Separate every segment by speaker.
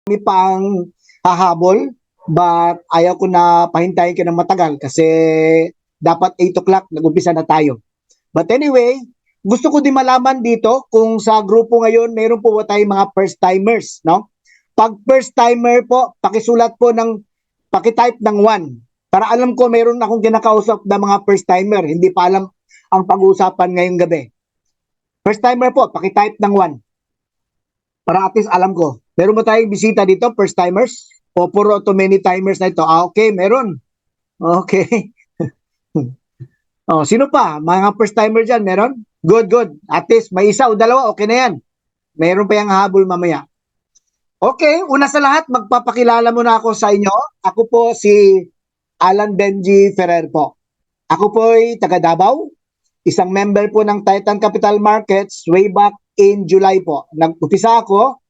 Speaker 1: May pang hahabol, but ayaw ko na pahintayin ka ng matagal kasi dapat 8 o'clock nag-umpisa na tayo. But anyway, gusto ko din malaman dito kung sa grupo ngayon meron po ba tayong mga first timers, no? Pag first timer po, pakisulat po ng pakitype ng 1 para alam ko meron akong kinakausap na mga first timer, hindi pa alam ang pag-uusapan ngayong gabi. First timer po, pakitype ng 1 para at least alam ko. Meron ba tayong bisita dito, first timers? O puro to many timers na ito? Okay, meron. Okay. Sino pa? Mga first timer dyan, meron? Good, good. At least may isa o dalawa, okay na yan. Meron pa yung habol mamaya. Okay, una sa lahat, magpapakilala muna ako sa inyo. Ako po si Alan Benji Ferrer po. Ako po ay taga Davao, isang member po ng Titan Capital Markets way back in July po. Nag-upisa ako,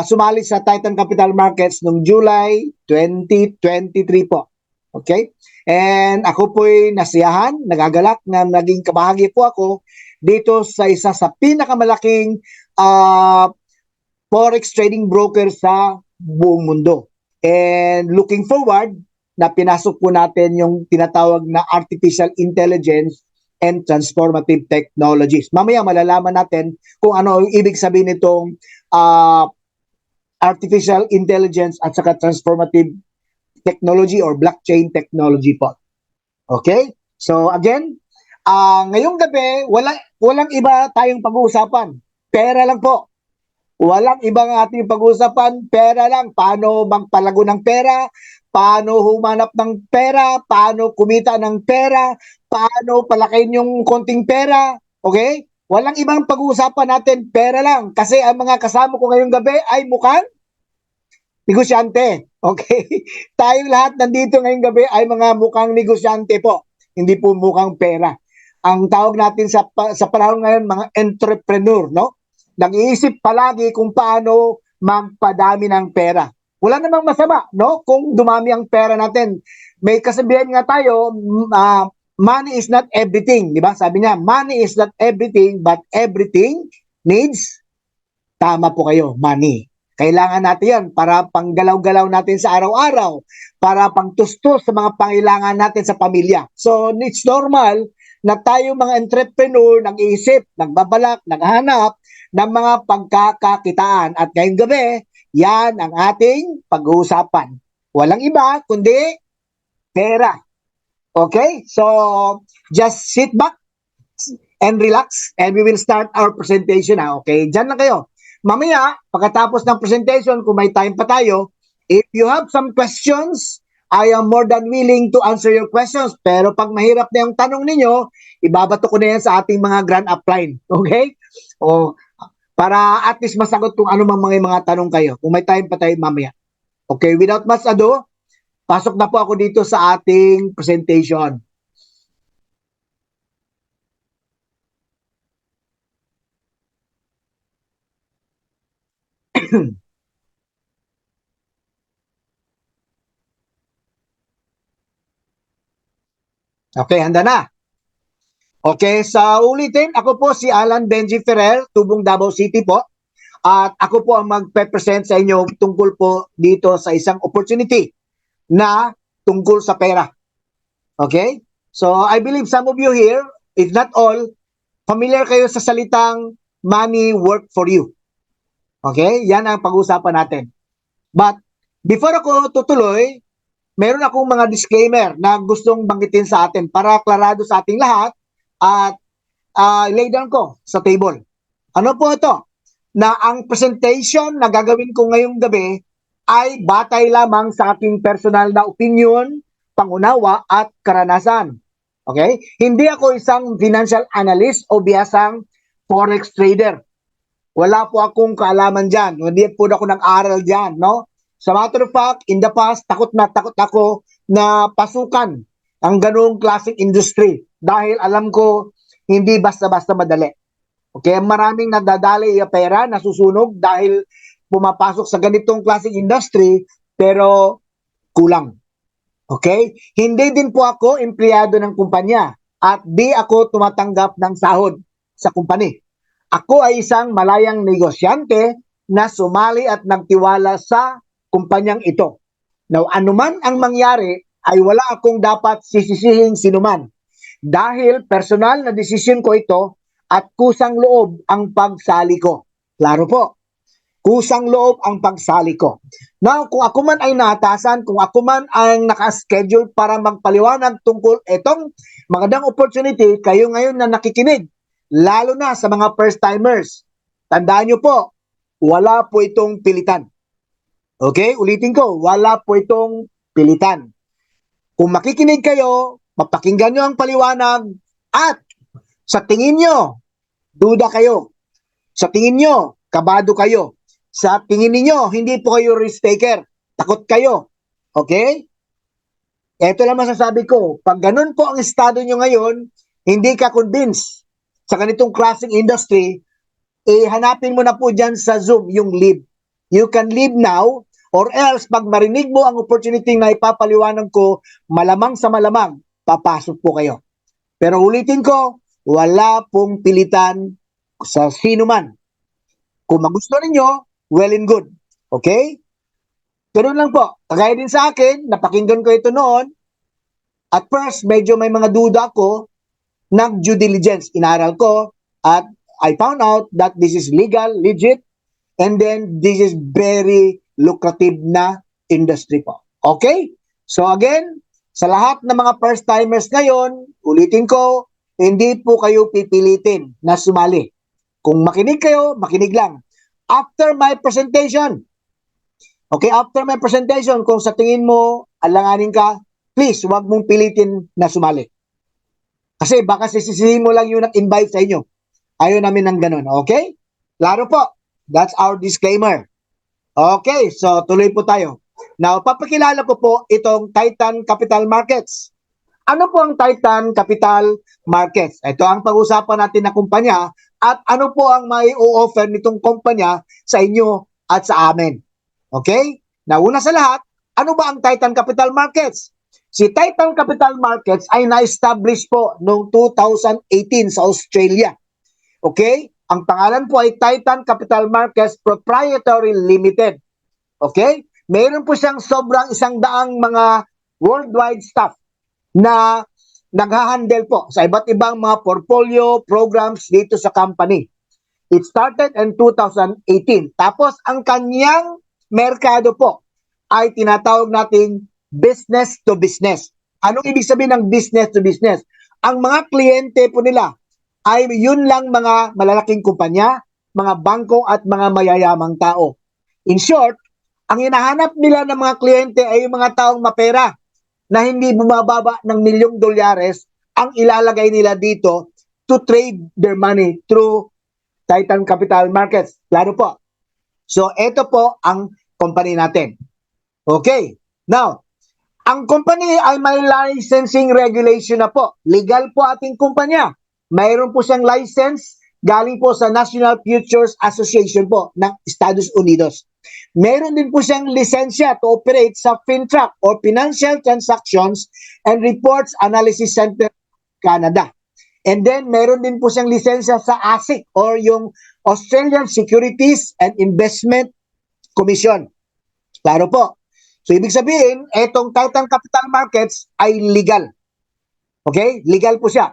Speaker 1: sumali sa Titan Capital Markets noong July 2023 po. Okay? And ako po'y nasiyahan, nagagalak na naging kabahagi po ako dito sa isa sa pinakamalaking forex trading broker sa buong mundo. And looking forward na pinasok po natin yung tinatawag na artificial intelligence and transformative technologies. Mamaya malalaman natin kung ano ang ibig sabihin nitong artificial intelligence at saka transformative technology or blockchain technology po. Okay? So again, ngayong gabi, walang iba tayong pag-uusapan. Pera lang po. Walang ibang ating pag-uusapan, pera lang. Paano magpalago ng pera, paano humanap ng pera, paano kumita ng pera, paano palakihin yung konting pera. Okay? Walang ibang pag-uusapan natin, pera lang. Kasi ang mga kasama ko ngayong gabi ay mukhang negosyante. Okay? Tayong lahat nandito ngayong gabi ay mga mukhang negosyante po. Hindi po mukhang pera. Ang tawag natin sa panahon ngayon, mga entrepreneur, no? Nag-iisip palagi kung paano magpadami ng pera. Wala namang masama, no? Kung dumami ang pera natin. May kasabihan nga tayo, money is not everything, di ba? Sabi niya, money is not everything, but everything needs, tama po kayo, money. Kailangan natin yan para panggalaw-galaw natin sa araw-araw, para pangtustos sa mga pangailangan natin sa pamilya. So, it's normal na tayo mga entrepreneur, nag-iisip, nagbabalak, naghahanap ng mga pagkakakitaan. At ngayong gabi, yan ang ating pag-uusapan. Walang iba, kundi pera. Okay? So, just sit back and relax and we will start our presentation na. Okay? Diyan lang kayo. Mamaya, pagkatapos ng presentation, kung may time pa tayo, if you have some questions, I am more than willing to answer your questions. Pero pag mahirap na yung tanong ninyo, ibabato ko na yan sa ating mga grand upline. Okay? Para at least masagot kung ano mang mga tanong kayo. Kung may time pa tayo mamaya. Okay, without much ado, pasok na po ako dito sa ating presentation. Okay, handa na. Okay, sa ulitin, ako po si Alan Benji Ferrer, Tubong Davao City po. At ako po ang magpe-present sa inyo tungkol po dito sa isang opportunity na tungkol sa pera. Okay? So, I believe some of you here, if not all, familiar kayo sa salitang money work for you. Okay? Yan ang pag-uusapan natin. But, before ako tutuloy, meron akong mga disclaimer na gustong banggitin sa atin para klarado sa ating lahat at lay down ko sa table. Ano po ito? Na ang presentation na gagawin ko ngayong gabi ay batay lamang sa aking personal na opinion, pangunawa at karanasan. Okay? Hindi ako isang financial analyst o biyasang forex trader. Wala po akong kaalaman dyan. Hindi po ako nag-aral dyan, no? Sa matter of fact, in the past, takot ako na pasukan ang ganung klaseng industry dahil alam ko hindi basta-basta madali. Okay, maraming nadadali yung pera, nasusunog dahil pumapasok sa ganitong klaseng industry pero kulang. Okay? Hindi din po ako empleyado ng kumpanya at di ako tumatanggap ng sahod sa kumpanya. Ako ay isang malayang negosyante na sumali at nagtiwala sa kumpanyang ito. Now, anuman ang mangyari ay wala akong dapat sisisihin sinuman dahil personal na desisyon ko ito at kusang loob ang pagsali ko. Klaro po. Kusang loob ang pagsali ko. Now, kung ako man ay naatasan, kung ako man ang naka-schedule para magpaliwanag tungkol itong magandang opportunity, kayo ngayon na nakikinig, lalo na sa mga first-timers, tandaan nyo po, wala po itong pilitan. Okay? Ulitin ko, wala po itong pilitan. Kung makikinig kayo, mapakinggan nyo ang paliwanag, at sa tingin nyo, duda kayo. Sa tingin nyo, kabado kayo. Sa tingin niyo, hindi po kayo risk taker. Takot kayo. Okay? Ito lang masasabi ko. Pag ganun po ang estado nyo ngayon, hindi ka convinced sa ganitong klaseng industry, hanapin mo na po dyan sa Zoom yung leave. You can leave now, or else pag marinig mo ang opportunity na ipapaliwanag ko, malamang sa malamang, papasok po kayo. Pero ulitin ko, wala pong pilitan sa sino man. Kung magusto ninyo, well and good. Okay? Pero lang po, kagaya din sa akin, napakinggan ko ito noon. At first, medyo may mga duda ko, nag-due diligence. Inaral ko at I found out that this is legal, legit, and then this is very lucrative na industry po. Okay? So again, sa lahat ng mga first-timers ngayon, ulitin ko, hindi po kayo pipilitin na sumali. Kung makinig kayo, makinig lang. After my presentation, kung sa tingin mo, alanganin ka, please, huwag mong pilitin na sumali. Kasi baka sisisihin mo lang yung nag-invite sa inyo. Ayaw namin ng ganun, okay? Klaro po, that's our disclaimer. Okay, so tuloy po tayo. Now, papakilala ko po itong Titan Capital Markets. Ano po ang Titan Capital Markets? Ito ang pag-usapan natin na kumpanya at ano po ang may o-offer nitong kumpanya sa inyo at sa amin. Okay? Now, una sa lahat, ano ba ang Titan Capital Markets? Si Titan Capital Markets ay na-establish po noong 2018 sa Australia. Okay? Ang pangalan po ay Titan Capital Markets Proprietary Limited. Okay? Mayroon po siyang sobrang 100 mga worldwide staff na naghahandle po sa iba't ibang mga portfolio programs dito sa company. It started in 2018. Tapos ang kanyang merkado po ay tinatawag nating business to business. Anong ibig sabihin ng business to business? Ang mga kliyente po nila ay yun lang mga malalaking kumpanya, mga bangko at mga mayayamang tao. In short, ang hinahanap nila ng mga kliyente ay yung mga taong mapera na hindi bumababa ng $1,000,000 ang ilalagay nila dito to trade their money through Titan Capital Markets. Klaro po. So, ito po ang company natin. Okay. Now, ang company ay may licensing regulation na po. Legal po ating kumpanya. Mayroon po siyang license galing po sa National Futures Association po ng Estados Unidos. Meron din po siyang lisensya to operate sa FINTRAC or Financial Transactions and Reports Analysis Center Canada. And then meron din po siyang lisensya sa ASIC or yung Australian Securities and Investment Commission. Klaro po. So ibig sabihin, etong Titan Capital Markets ay legal. Okay? Legal po siya.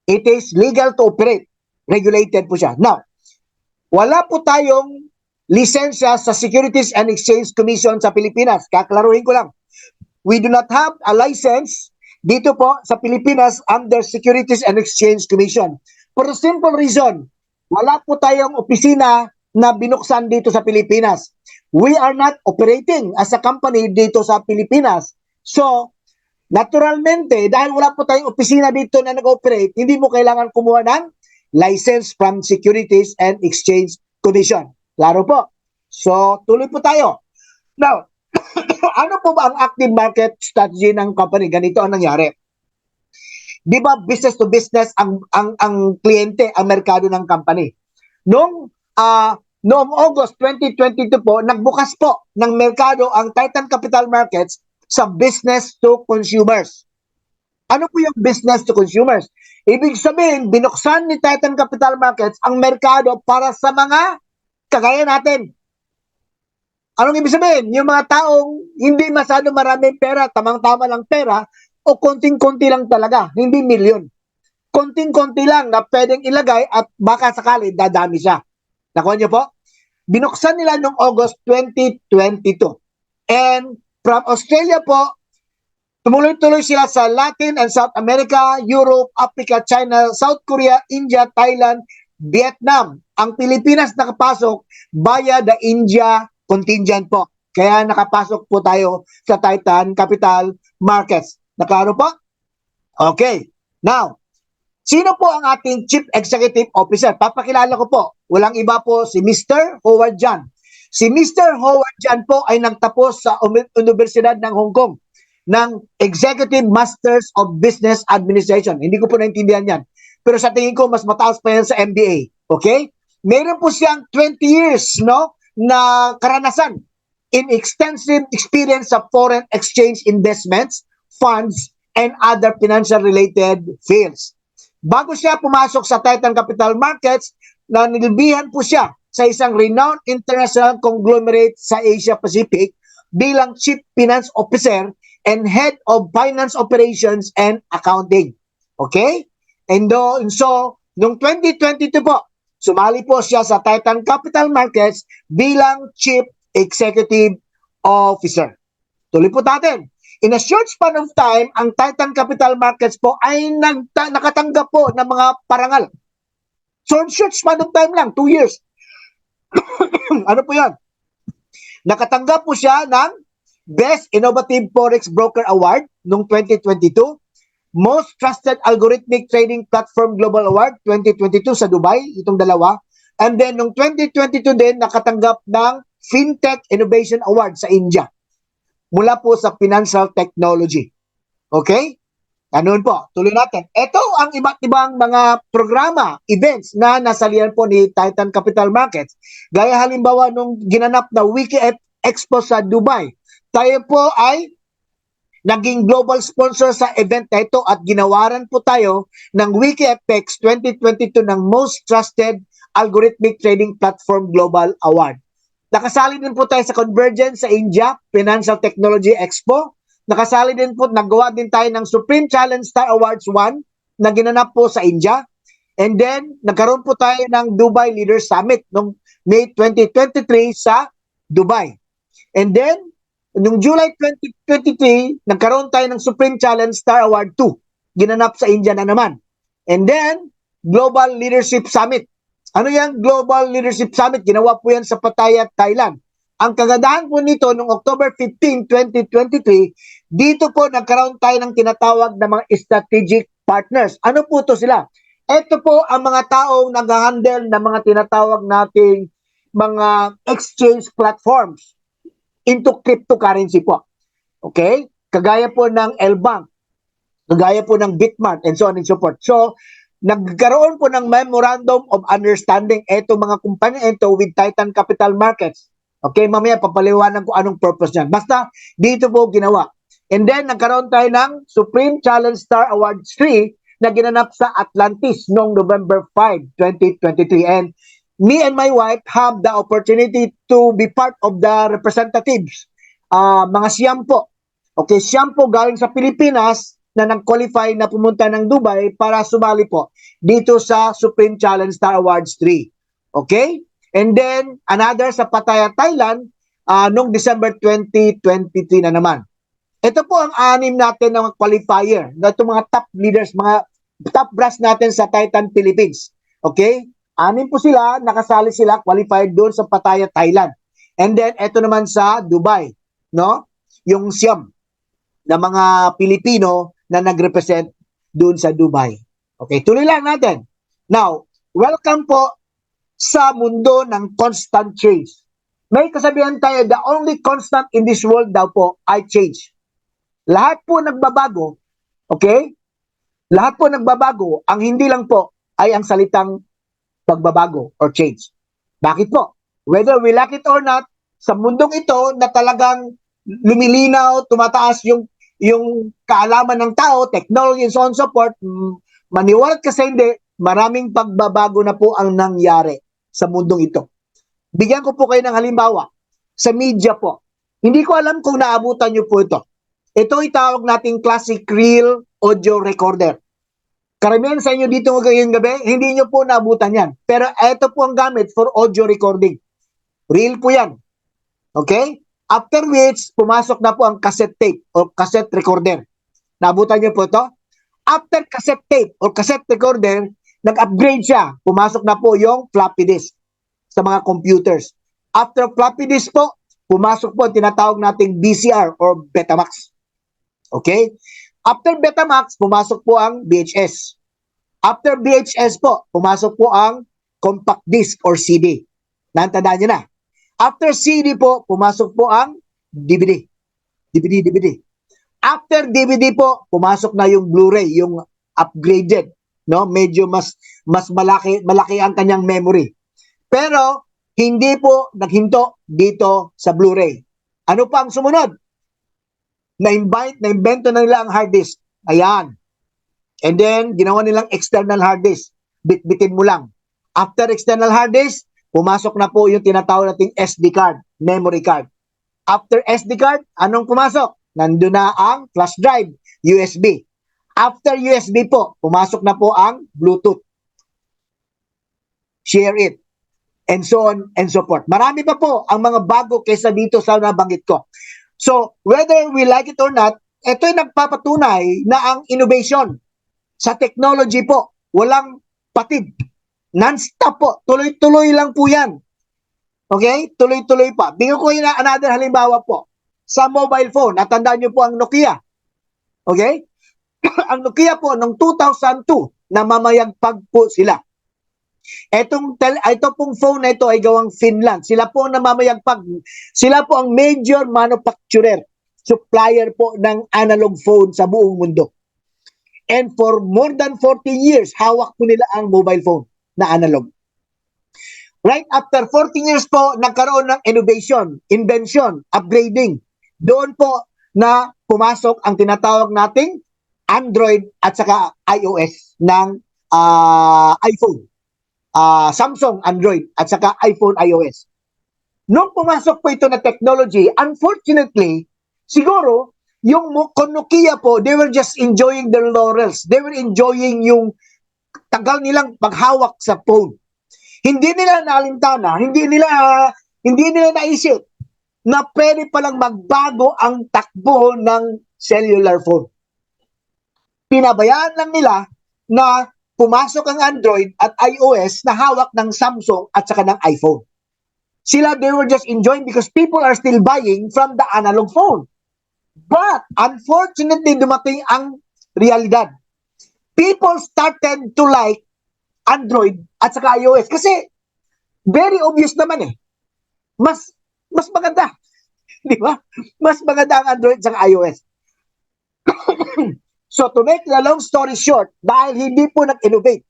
Speaker 1: It is legal to operate. Regulated po siya. Now, wala po tayong lisensya sa Securities and Exchange Commission sa Pilipinas. Kaklaruhin ko lang. We do not have a license dito po sa Pilipinas under Securities and Exchange Commission. For the simple reason, wala po tayong opisina na binuksan dito sa Pilipinas. We are not operating as a company dito sa Pilipinas. So, naturalmente, dahil wala po tayong opisina dito na nag-operate, hindi mo kailangan kumuha ng license from Securities and Exchange Commission. Klaro po. So, tuloy po tayo. Now, ano po ba ang active market strategy ng company? Ganito ang nangyari. Di ba business to business ang kliyente, ang merkado ng company? Noong August 2022 po, nagbukas po ng merkado ang Titan Capital Markets sa business to consumers. Ano po yung business to consumers? Ibig sabihin, binuksan ni Titan Capital Markets ang merkado para sa mga kagaya natin. Anong ibig sabihin? Yung mga taong hindi masyado maraming pera, tamang-tama lang pera, o konting-konti lang talaga, hindi milyon. Konting-konti lang na pwedeng ilagay at baka sakali dadami siya. Nakuha niyo po? Binuksan nila noong August 2022. And from Australia po, tumuloy-tuloy sila sa Latin and South America, Europe, Africa, China, South Korea, India, Thailand, Vietnam. Ang Pilipinas nakapasok via the India contingent po. Kaya nakapasok po tayo sa Titan Capital Markets. Naklaro po? Okay. Now, sino po ang ating Chief Executive Officer? Papakilala ko po. Walang iba po si Mr. Howard John. Si Mr. Howard John po ay nagtapos sa Universidad ng Hong Kong ng Executive Masters of Business Administration. Hindi ko po naintindihan yan. Pero sa tingin ko, mas mataas pa yan sa MBA. Okay? Meron po siyang 20 years na karanasan in extensive experience sa foreign exchange investments, funds, and other financial-related fields. Bago siya pumasok sa Titan Capital Markets, nanilbihan po siya sa isang renowned international conglomerate sa Asia Pacific bilang Chief Finance Officer and Head of Finance Operations and Accounting. Okay? And so, noong 2022 po, sumali po siya sa Titan Capital Markets bilang Chief Executive Officer. Tuloy po natin. In a short span of time, ang Titan Capital Markets po ay nakatanggap po ng mga parangal. So, in short span of time lang, 2 years. Ano po yan? Nakatanggap po siya ng Best Innovative Forex Broker Award noong 2022, Most Trusted Algorithmic Trading Platform Global Award 2022 sa Dubai, itong dalawa. And then, noong 2022 din, nakatanggap ng FinTech Innovation Award sa India mula po sa financial technology. Okay? Ganun po. Tuloy natin. Ito ang iba't ibang mga programa, events na nasalihan po ni Titan Capital Markets. Gaya halimbawa nung ginanap na Wiki Expo sa Dubai. Tayo po ay naging global sponsor sa event na ito at ginawaran po tayo ng WikiFX 2022 ng Most Trusted Algorithmic Trading Platform Global Award. Nakasali din po tayo sa Convergence sa India, Financial Technology Expo. Nakasali din po, nagawa din tayo ng Supreme Challenge Star Awards 1 na ginanap po sa India. And then, nagkaroon po tayo ng Dubai Leaders Summit noong May 2023 sa Dubai. And then, noong July 2023, nagkaroon tayo ng Supreme Challenge Star Award 2. Ginanap sa India na naman. And then, Global Leadership Summit. Ano yan? Global Leadership Summit. Ginawa po yan sa Pattaya, Thailand. Ang kagandahan po nito, noong October 15, 2023, dito po nagkaroon tayo ng tinatawag na mga strategic partners. Ano po to sila? Ito po ang mga taong nag-handle ng mga tinatawag nating mga exchange platforms into cryptocurrency po. Okay? Kagaya po ng L-Bank, kagaya po ng Bitmart, and so on and so forth. So, nagkaroon po ng Memorandum of Understanding ito mga kumpanya ito with Titan Capital Markets. Okay, mamaya papaliwanan ko anong purpose niyan. Basta, dito po ginawa. And then, nagkaroon tayo ng Supreme Challenge Star Awards 3 na ginanap sa Atlantis noong November 5, 2023. And me and my wife have the opportunity to be part of the representatives. Mga siyam po. Okay, siyam po galing sa Pilipinas na nag-qualify na pumunta ng Dubai para sumali po dito sa Supreme Challenge Star Awards 3. Okay? And then, another sa Pattaya, Thailand, noong December 2023 na naman. Ito po ang 6 natin ng qualifier. Ito mga top leaders, mga top brass natin sa Titan Philippines. Okay? 6 po sila, nakasali sila, qualified doon sa Pattaya, Thailand. And then, ito naman sa Dubai. No? Yung siyam na mga Pilipino na nag-represent doon sa Dubai. Okay, tuloy lang natin. Now, welcome po sa mundo ng constant change. May kasabihan tayo, the only constant in this world daw po ay change. Lahat po nagbabago, okay? Lahat po nagbabago, ang hindi lang po ay ang salitang pagbabago or change. Bakit po? Whether we like it or not, sa mundong ito na talagang lumilinaw, tumataas yung kaalaman ng tao, technology and so on and so forth, maniwalat kasi hindi, maraming pagbabago na po ang nangyari sa mundong ito. Bigyan ko po kayo ng halimbawa. Sa media po, hindi ko alam kung naabutan nyo po ito. Ito itawag nating classic reel audio recorder. Karamihan sa inyo dito ngayong gabi, hindi nyo po naabutan yan. Pero ito po ang gamit for audio recording. Reel po yan. Okay? After which, pumasok na po ang cassette tape o cassette recorder. Naabutan nyo po ito? After cassette tape or cassette recorder, nag-upgrade siya. Pumasok na po yung floppy disk sa mga computers. After floppy disk po, pumasok po ang tinatawag nating VCR or Betamax. Okay? After Betamax, pumasok po ang VHS. After VHS po, pumasok po ang compact disc or CD. Naantandaan nyo na. After CD po, pumasok po ang DVD. DVD. After DVD po, pumasok na yung Blu-ray, yung upgraded, no? Medyo mas malaki ang kanyang memory. Pero hindi po naghinto dito sa Blu-ray. Ano pa ang sumunod? Na-invento na nila ang hard disk. Ayan. And then, ginawa nilang external hard disk. Bitbitin mo lang. After external hard disk, pumasok na po yung tinatawag nating SD card, memory card. After SD card, anong pumasok? Nandun na ang flash drive, USB. After USB po, pumasok na po ang Bluetooth. Share it. And so on and so forth. Marami pa po ang mga bago kaysa dito sa nabanggit ko. So, whether we like it or not, ito'y nagpapatunay na ang innovation sa technology po, walang patid. Non-stop po. Tuloy-tuloy lang po yan. Okay? Tuloy-tuloy pa. Bigyan ko yun na another halimbawa po. Sa mobile phone, natandaan nyo po ang Nokia. Okay? Ang Nokia po, noong 2002, namamayagpag po sila. Ito pong phone na ito ay gawang Finland. Sila po ang namamayagpag. Sila po ang major manufacturer, supplier po ng analog phone sa buong mundo. And for more than 40 years, hawak po nila ang mobile phone na analog. Right after 14 years po, nagkaroon ng innovation, invention, upgrading. Doon po na pumasok ang tinatawag nating Android at saka iOS ng iPhone. Samsung Android at saka iPhone iOS. Nung pumasok po ito na technology, unfortunately, siguro, yung Nokia po, they were just enjoying their laurels. They were enjoying yung tagal nilang paghawak sa phone. Hindi nila nalintana, hindi nila naisip na pwede palang magbago ang takbo ng cellular phone. Pinabayaan lang nila na pumasok ang Android at iOS na hawak ng Samsung at saka ng iPhone. Sila, they were just enjoying because people are still buying from the analog phone. But, unfortunately, dumating ang realidad. People started to like Android at saka iOS kasi very obvious naman eh. Mas maganda. Di ba? Mas maganda ang Android at saka iOS. So, to make the long story short, dahil hindi po nag-innovate,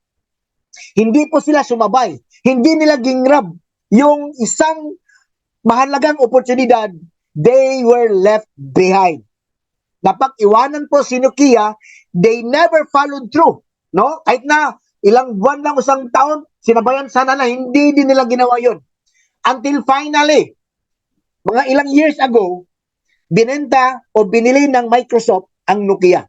Speaker 1: hindi po sila sumabay, hindi nila gingrab yung isang mahalagang oportunidad, they were left behind. Napag-iwanan po si Nokia, they never followed through. No? Kahit na ilang buwan lang, isang taon, sinabayan sana na, hindi din nila ginawa yun. Until finally, mga ilang years ago, binenta o binili ng Microsoft ang Nokia.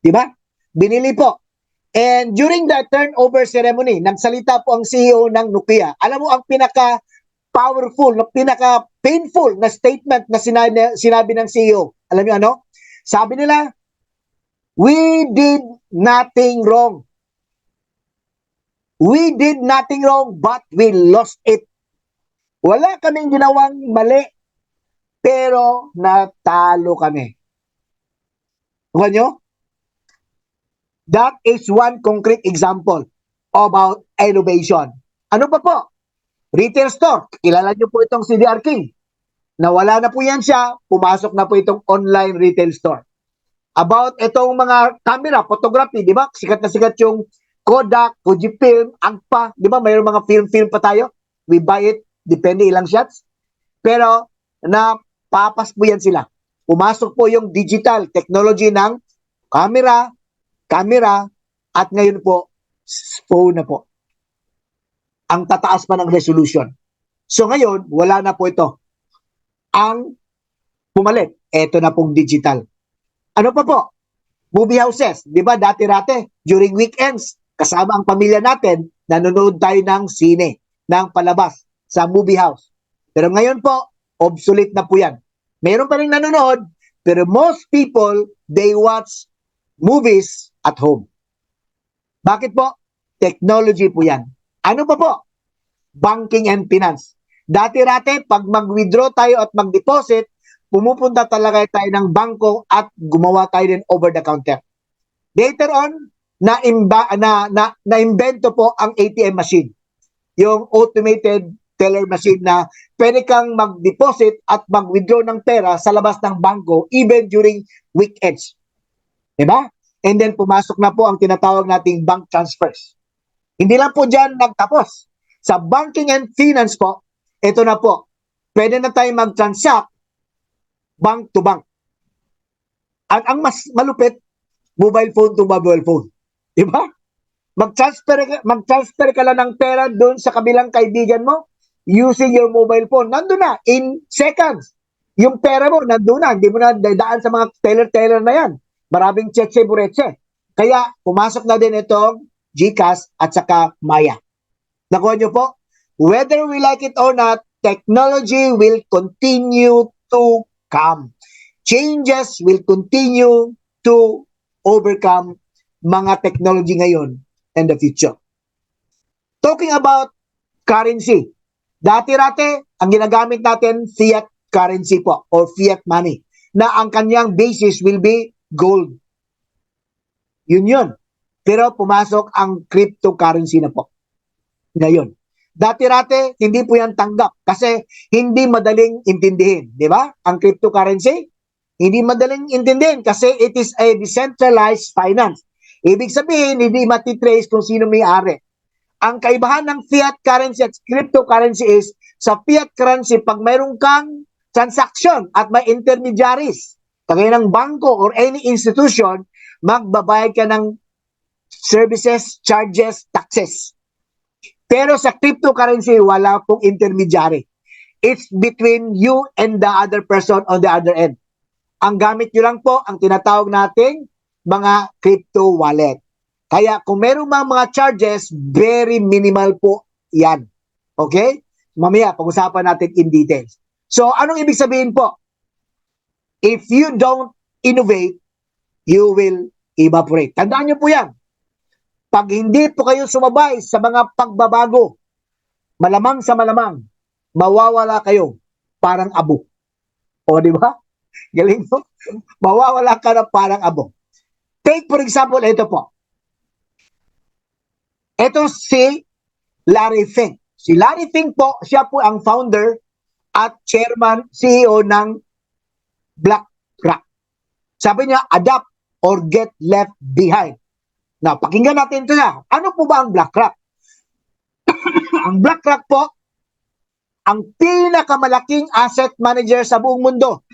Speaker 1: Diba? Binili po. And during the turnover ceremony, nagsalita po ang CEO ng Nokia. Alam mo, ang pinaka-powerful, pinaka-painful na statement na sinabi ng CEO. Alam niyo ano? Sabi nila, we did nothing wrong. We did nothing wrong, but we lost it. Wala kaming ginawang mali, pero natalo kami. Huwag nyo? That is one concrete example about innovation. Ano pa po? Retail store. Kilala nyo po itong CDR King. Nawala na po yan siya, pumasok na po itong online retail store. About itong mga camera, photography, di ba? Sikat na sikat yung Kodak, Fujifilm, Agpa, di ba? Mayroong mga film pa tayo. We buy it, depende ilang shots. Pero, napapas po yan sila. Pumasok po yung digital technology ng camera, at ngayon po, phone na po. Ang tataas pa ng resolution. So ngayon, wala na po ito. Ang pumalit, eto na pong digital. Ano pa po? Movie houses. Di ba dati-rate, during weekends, kasama ang pamilya natin, nanonood tayo ng sine, ng palabas, sa movie house. Pero ngayon po, obsolete na po yan. Meron pa rin nanonood, pero most people, they watch movies at home. Bakit po? Technology po yan. Ano pa po? Banking and finance. Dati-rate, pag mag-withdraw tayo at mag-deposit, pumupunta talaga tayo ng bangko at gumawa tayo din over the counter. Later on, na-invento po ang ATM machine. Yung automated teller machine na pwede kang mag-deposit at mag-withdraw ng pera sa labas ng bangko even during weekends. Diba? And then pumasok na po ang tinatawag nating bank transfers. Hindi lang po dyan nagtapos. Sa banking and finance po, ito na po, pwede na tayo mag-transact bank to bank. At ang mas malupit, mobile phone to mobile phone. Diba? Mag-transfer ka lang ng pera doon sa kabilang kaibigan mo using your mobile phone. Nandun na, in seconds. Yung pera mo, nandun na. Hindi mo na dadaan sa mga teller-teller na yan. Maraming tsetche-buretche. Kaya, pumasok na din itong GCash at saka Maya. Nakuha nyo po? Whether we like it or not, technology will continue to come. Changes will continue to overcome mga technology ngayon and the future. Talking about currency. Dati-rate, ang ginagamit natin, fiat currency po or fiat money na ang kanyang basis will be gold. Yun. Pero pumasok ang cryptocurrency na po. Ngayon. Dati-rate, hindi po yan tanggap kasi hindi madaling intindihin. Di ba? Ang cryptocurrency, hindi madaling intindihin kasi it is a decentralized finance. Ibig sabihin, hindi matitrace kung sino may-ari. Ang kaibahan ng fiat currency at cryptocurrency is, sa fiat currency, pag mayroon kang transaction at may intermediaries, kagaya ng bangko or any institution, magbabayad ka ng services, charges, taxes. Pero sa cryptocurrency, wala pong intermediary. It's between you and the other person on the other end. Ang gamit nyo lang po, ang tinatawag nating mga crypto wallet. Kaya kung meron mga charges, very minimal po yan. Okay? Mamaya, pag-usapan natin in details. So, anong ibig sabihin po? If you don't innovate, you will evaporate. Tandaan nyo po yan. Pag hindi po kayo sumabay sa mga pagbabago, malamang sa malamang, mawawala kayo parang abo. O, di ba? Galing po. Mawawala ka na parang abo. Take for example, ito po. Ito si Larry Fink. Si Larry Fink po, siya po ang founder at chairman, CEO ng BlackRock. Sabi niya, adapt or get left behind. Now, pakinggan natin ito na. Ano po ba ang BlackRock? Ang BlackRock po, ang pinakamalaking asset manager sa buong mundo.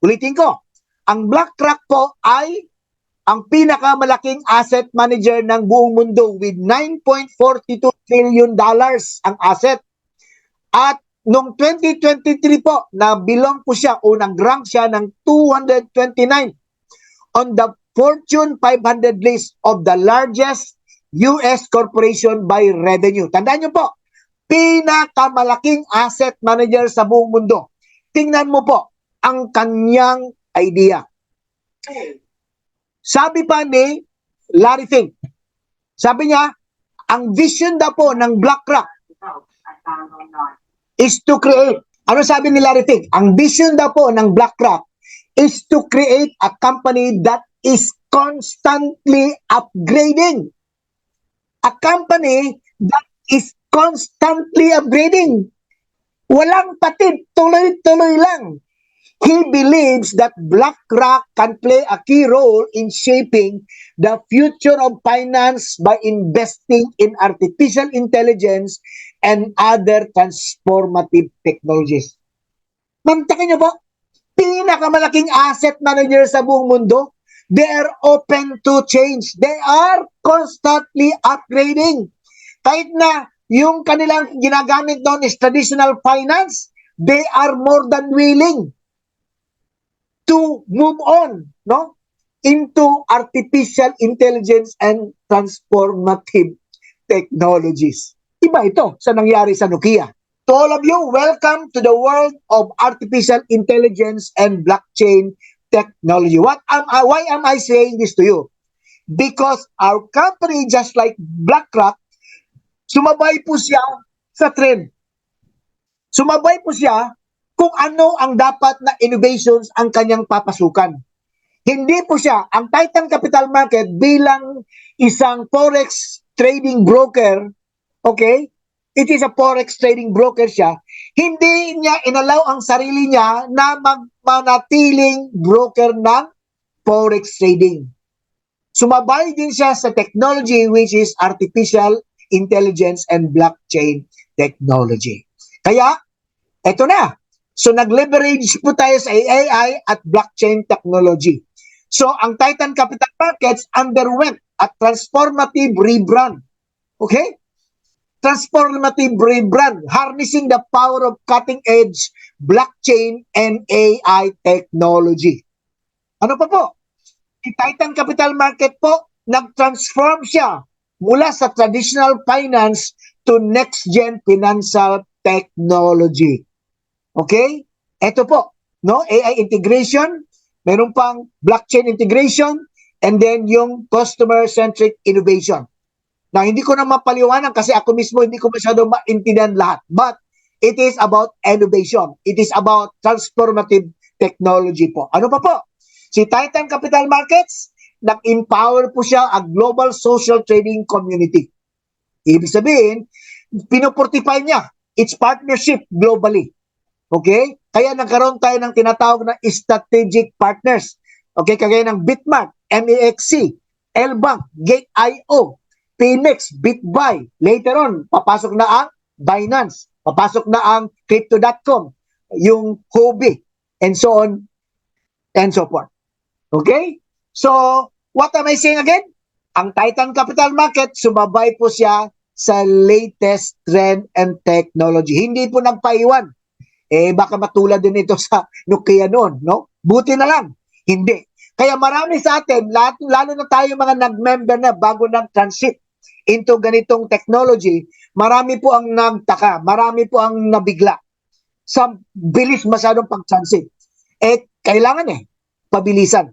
Speaker 1: Ulitin ko, ang BlackRock po ay ang pinakamalaking asset manager ng buong mundo with $9.42 trillion ang asset. At noong 2023 po, na belong po siya o nag-rank siya ng 229 on the Fortune 500 list of the largest US corporation by revenue. Tandaan nyo po, pinakamalaking asset manager sa buong mundo. Tingnan mo po ang kanyang idea. Sabi pa ni Larry Fink, sabi niya, ang vision daw po ng BlackRock is to create. Ano sabi ni Larry Fink? Ang vision daw po ng BlackRock is to create a company that is constantly upgrading. A company that is constantly upgrading. Walang patid, tuloy-tuloy lang. He believes that BlackRock can play a key role in shaping the future of finance by investing in artificial intelligence and other transformative technologies. Mantakin niyo po, pinakamalaking asset manager sa buong mundo, they are open to change. They are constantly upgrading. Kahit na yung kanilang ginagamit doon is traditional finance, they are more than willing to move on, no? Into artificial intelligence and transformative technologies. Iba ito sa nangyari sa Nokia. To all of you, welcome to the world of artificial intelligence and blockchain technology. Why am I saying this to you? Because our company, just like BlackRock, sumabay po siya sa trend. Sumabay po siya kung ano ang dapat na innovations ang kanyang papasukan. Hindi po siya, ang Titan Capital Market bilang isang forex trading broker, okay? It is a forex trading broker siya. Hindi niya inalaw ang sarili niya na magmanatiling broker ng forex trading. Sumabay din siya sa technology which is artificial intelligence and blockchain technology. Kaya, eto na. So, nag-leverage po tayo sa AI at blockchain technology. So, ang Titan Capital Markets underwent a transformative rebrand. Okay? Transformative rebrand, harnessing the power of cutting-edge blockchain and AI technology. Ano pa po? Si Titan Capital Market po, nag-transform siya mula sa traditional finance to next-gen financial technology. Okay? Ito po, no? AI integration, meron pang blockchain integration, and then yung customer-centric innovation. Na hindi ko na mapaliwanag kasi ako mismo hindi ko masyado maintindihan lahat. But it is about innovation. It is about transformative technology po. Ano pa po? Si Titan Capital Markets, nag-empower po siya ang global social trading community. Ibig sabihin, pinoportify niya its partnership globally. Okay? Kaya nagkaroon tayo ng tinatawag na strategic partners. Okay? Kagaya ng Bitmart, MEXC, Lbank, Gate.io, Phoenix, BitBuy. Later on, papasok na ang Binance. Papasok na ang Crypto.com, yung Huobi, and so on and so forth. Okay? So, what am I saying again? Ang Titan Capital Market, sumabay po siya sa latest trend and technology. Hindi po nagpaiwan. Baka matulad din ito sa Nokia noon, no? Buti na lang. Hindi. Kaya marami sa atin, lalo na tayo mga nag-member na bago nag-transit into ganitong technology, marami po ang nagtaka, marami po ang nabigla sa bilis masyadong pag-transit. Kailangan pabilisan.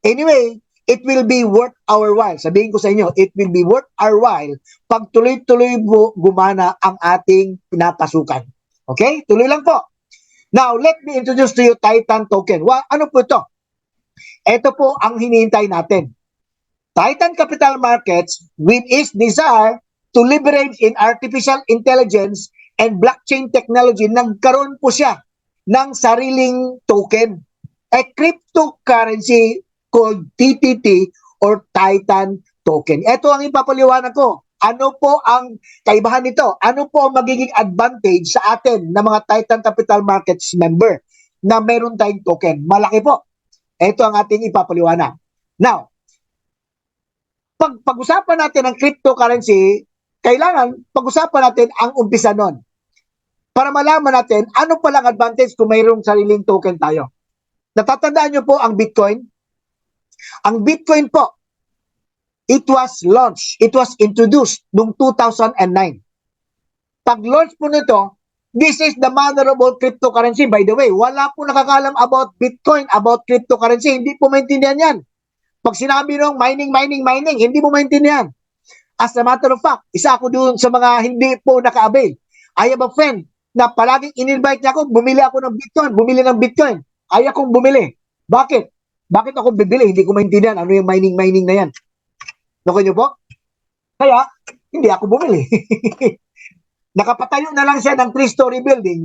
Speaker 1: Anyway, it will be worth our while. Sabihin ko sa inyo, it will be worth our while pag tuloy-tuloy gumana ang ating pinapasukan. Okay? Tuloy lang po. Now, let me introduce to you Titan token. Ano po ito? Ito po ang hinihintay natin. Titan Capital Markets, with its desire to leverage in artificial intelligence and blockchain technology, nagkaroon po siya ng sariling token. A cryptocurrency called TTT or Titan token. Ito ang ipapaliwanag ko. Ano po ang kaibahan nito? Ano po ang magiging advantage sa atin na mga Titan Capital Markets member na meron tayong token? Malaki po. Ito ang ating ipapaliwanag. Now, pag-usapan natin ang cryptocurrency, kailangan pag-usapan natin ang umpisa nun. Para malaman natin ano palang advantage kung mayroong sariling token tayo. Natatandaan nyo po ang Bitcoin? Ang Bitcoin po, it was launched, it was introduced noong 2009. Pag-launch po nito, this is the mother of all cryptocurrency. By the way, wala po nakakalam about Bitcoin, about cryptocurrency. Hindi po maintindihan yan. Pag sinabi nung mining, hindi mo maintindihan. As a matter of fact, isa ako doon sa mga hindi po naka-avail. I have a friend na palaging in-invite niya ako, bumili ako ng Bitcoin. Ayaw kong bumili. Bakit? Bakit ako bibili? Hindi ko maintindihan ano yung mining na yan. Nakuha niyo po? Kaya, hindi ako bumili. Nakapatayo na lang siya ng 3-story building,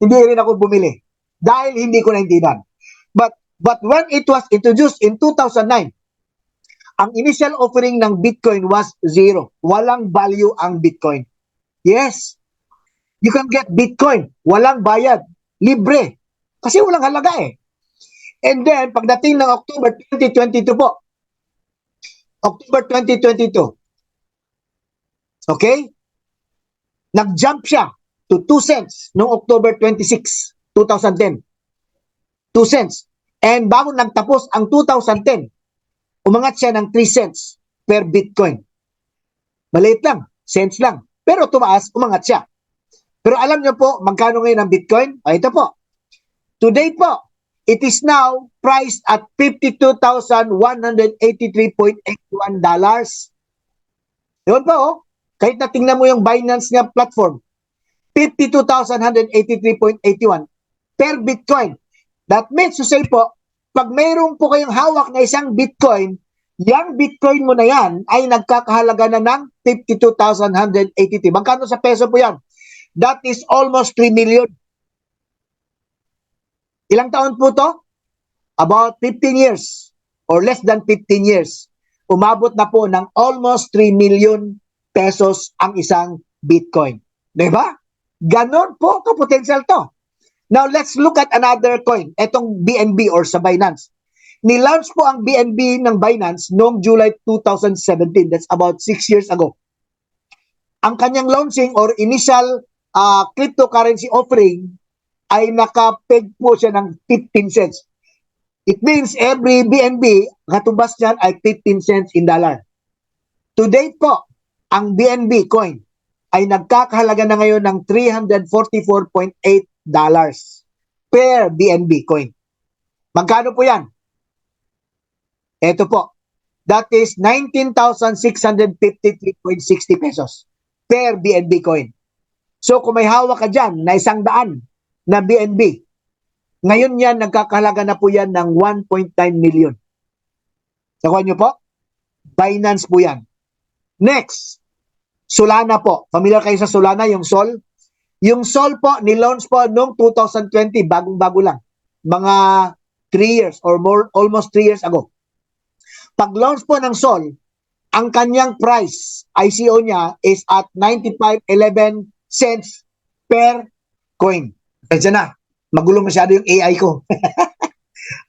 Speaker 1: hindi rin ako bumili. Dahil hindi ko naintindihan. But when it was introduced in 2009, ang initial offering ng Bitcoin was 0. Walang value ang Bitcoin. Yes, you can get Bitcoin. Walang bayad. Libre. Kasi walang halaga And then, pagdating ng October 2022 po, October 2022, okay? Nag-jump siya to 2 cents noong October 26, 2010. 2 cents. And bago nagtapos ang 2010, umangat siya ng 3 cents per Bitcoin. Maliit lang, cents lang. Pero tumaas, umangat siya. Pero alam niyo po, magkano ngayon ang Bitcoin? Ito po. Today po, it is now priced at $52,183.81. Yun po, oh. Kahit na tingnan mo yung Binance niya platform, 52,183.81 per Bitcoin. That means to say po, pag mayroon po kayong hawak na isang Bitcoin, yung Bitcoin mo na yan ay nagkakahalaga na ng 52,183. Magkano sa peso po yan? That is almost 3 million. Ilang taon po to? About 15 years or less than 15 years. Umabot na po ng almost 3 million pesos ang isang Bitcoin. Diba? Ganon po ka-potential to. Now, let's look at another coin. Etong BNB or sa Binance. Nilaunch po ang BNB ng Binance noong July 2017. That's about 6 years ago. Ang kanyang launching or initial cryptocurrency offering ay nakapeg po siya ng 15 cents. It means every BNB, katumbas niyan ay 15 cents in dollar. To date po, ang BNB coin ay nagkakahalaga na ngayon ng $344.8 per BNB coin. Magkano po yan? Ito po. That is 19,653.60 pesos per BNB coin. So kung may hawak ka dyan na 100 na BNB, ngayon yan, nagkakahalaga na po yan ng 1.9 million. Nakuha nyo po? Binance po yan. Next, Solana po. Familiar kayo sa Solana, yung Sol? Yung Sol po, nilaunch po noong 2020, bagong-bago lang. Mga 3 years or more, almost 3 years ago. Pag-launch po ng Sol, ang kanyang price, ICO niya, is at 95.11 cents per coin. Kaya na, magulo masyado yung AI ko.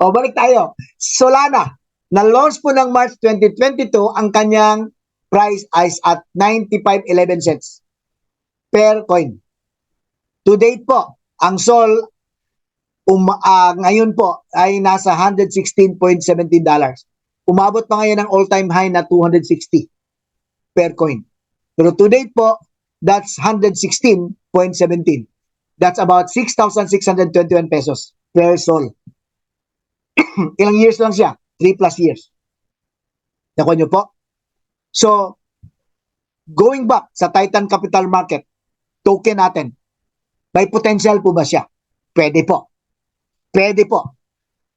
Speaker 1: O, balik tayo. Solana, na-launch po ng March 2022, ang kanyang price is at 95.11 cents per coin. To date po, ang Sol ngayon po ay nasa $116.70. Umabot pa ngayon ng all-time high na 260 per coin. Pero to date po, that's 116.17. That's about 6,621 pesos per Sol. Ilang years lang siya? 3+ years. Nakuha nyo po? So, going back sa Titan Capital Market, token natin, may potential po ba siya? Pwede po. Pwede po.